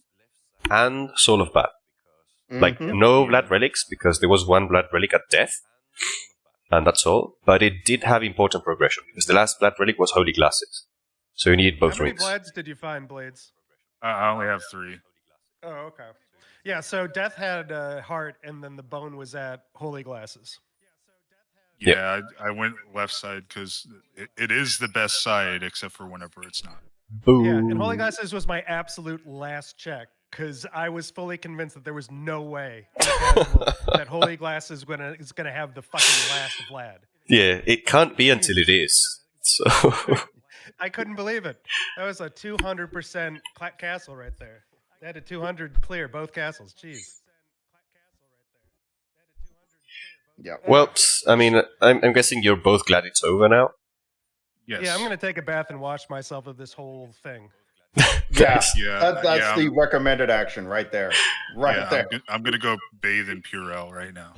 Speaker 2: and Soul of Bat. Like
Speaker 4: Mhm.
Speaker 2: no blood relics, because there was one blood relic at death, and that's all. But it did have important progression, because the last blood relic was holy glasses, so you needed both
Speaker 3: How many
Speaker 2: rings.
Speaker 3: Vlads did you find, Blades?
Speaker 1: I only have 3.
Speaker 3: Oh, okay. Yeah, so Death had heart, and then the bone was at Holy Glasses.
Speaker 2: Yeah.
Speaker 1: Yeah, I went left side because it is the best side, except for whenever it's not.
Speaker 2: Boo.
Speaker 3: Yeah, and Holy Glasses was my absolute last check because I was fully convinced that there was no way in casual that Holy Glasses is gonna have the fucking last Vlad.
Speaker 2: Yeah, it can't be until it is. So
Speaker 3: I couldn't believe it. That was a 200% castle right there. They had a 200 clear both castles. Jeez.
Speaker 4: Yeah.
Speaker 2: well, I mean, I'm guessing you're both glad it's over now.
Speaker 1: Yes.
Speaker 3: Yeah, I'm gonna take a bath and wash myself of this whole thing.
Speaker 4: Yeah,
Speaker 1: Yeah,
Speaker 4: that's
Speaker 1: yeah,
Speaker 4: the recommended action right there. Right
Speaker 1: Yeah,
Speaker 4: there.
Speaker 1: I'm gonna go bathe in Purell right now.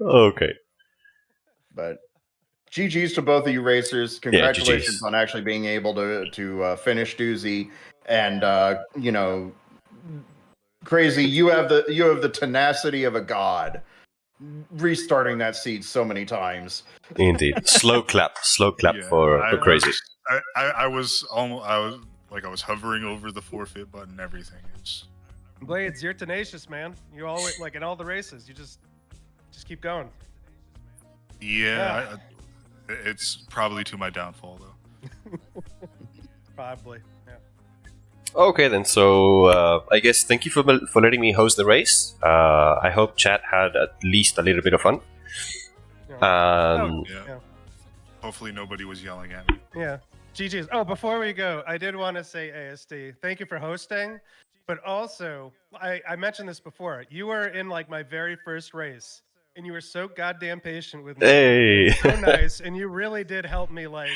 Speaker 2: Okay.
Speaker 4: But GG's to both of you racers. Congratulations
Speaker 2: GGs.
Speaker 4: on actually being able to finish Doozy. And you know, Crazy, you have the tenacity of a god, restarting that seed so many times.
Speaker 2: Indeed. Slow clap
Speaker 1: Yeah,
Speaker 2: for Crazy.
Speaker 1: I was almost I was hovering over the forfeit button and everything. It's
Speaker 3: Blades, you're tenacious, man. You always like in all the races. You just keep going.
Speaker 1: yeah, it's probably to my downfall though.
Speaker 3: Probably. Yeah.
Speaker 2: Okay then, so I guess thank you for letting me host the race. I hope chat had at least a little bit of fun.
Speaker 3: Oh,
Speaker 1: Yeah.
Speaker 3: yeah.
Speaker 1: Hopefully nobody was yelling at me.
Speaker 3: Yeah. GG's. Oh, before we go, I did want to say, ASD, thank you for hosting. But also, I mentioned this before. You were in like my very first race, and you were so goddamn patient with me.
Speaker 2: Hey.
Speaker 3: So nice, and you really did help me like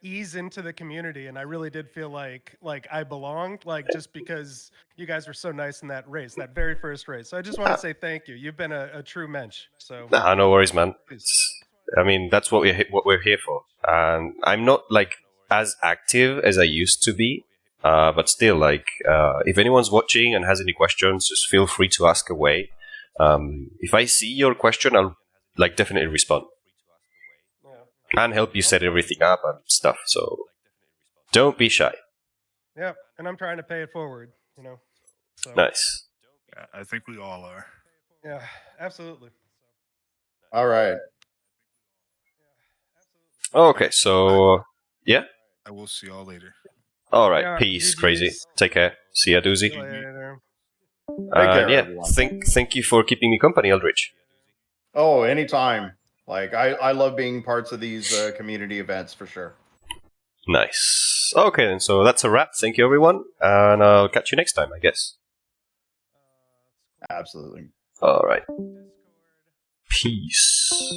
Speaker 3: ease into the community, and I really did feel like I belonged, like just because you guys were so nice in that race, that very first race. So I just want to say thank you. You've been a true mensch. So
Speaker 2: Nah, no worries, man.
Speaker 3: please.
Speaker 2: I mean, that's what we're here for. And I'm not like as active as I used to be, but still, like, if anyone's watching and has any questions, just feel free to ask away. If I see your question, I'll like definitely respond and help you set everything up and stuff. So don't be shy.
Speaker 3: Yeah, and I'm trying to pay it forward. You know. So,
Speaker 2: Nice.
Speaker 1: Yeah, I think we all are.
Speaker 3: Yeah, absolutely.
Speaker 4: All right.
Speaker 2: Okay, so yeah.
Speaker 1: I will see y'all later.
Speaker 2: All right.
Speaker 3: Yeah,
Speaker 2: Peace,
Speaker 3: GGs.
Speaker 2: Crazy. Take care. See ya, Doozy.
Speaker 3: See you later.
Speaker 4: Take care,
Speaker 2: Yeah.
Speaker 4: everyone.
Speaker 2: Thank you for keeping me company, Eldri7ch.
Speaker 4: Oh, anytime. Like I love being parts of these community events for sure.
Speaker 2: Nice. Okay, then. So that's a wrap. Thank you, everyone, and I'll catch you next time, I guess.
Speaker 4: Absolutely.
Speaker 2: All right. Peace.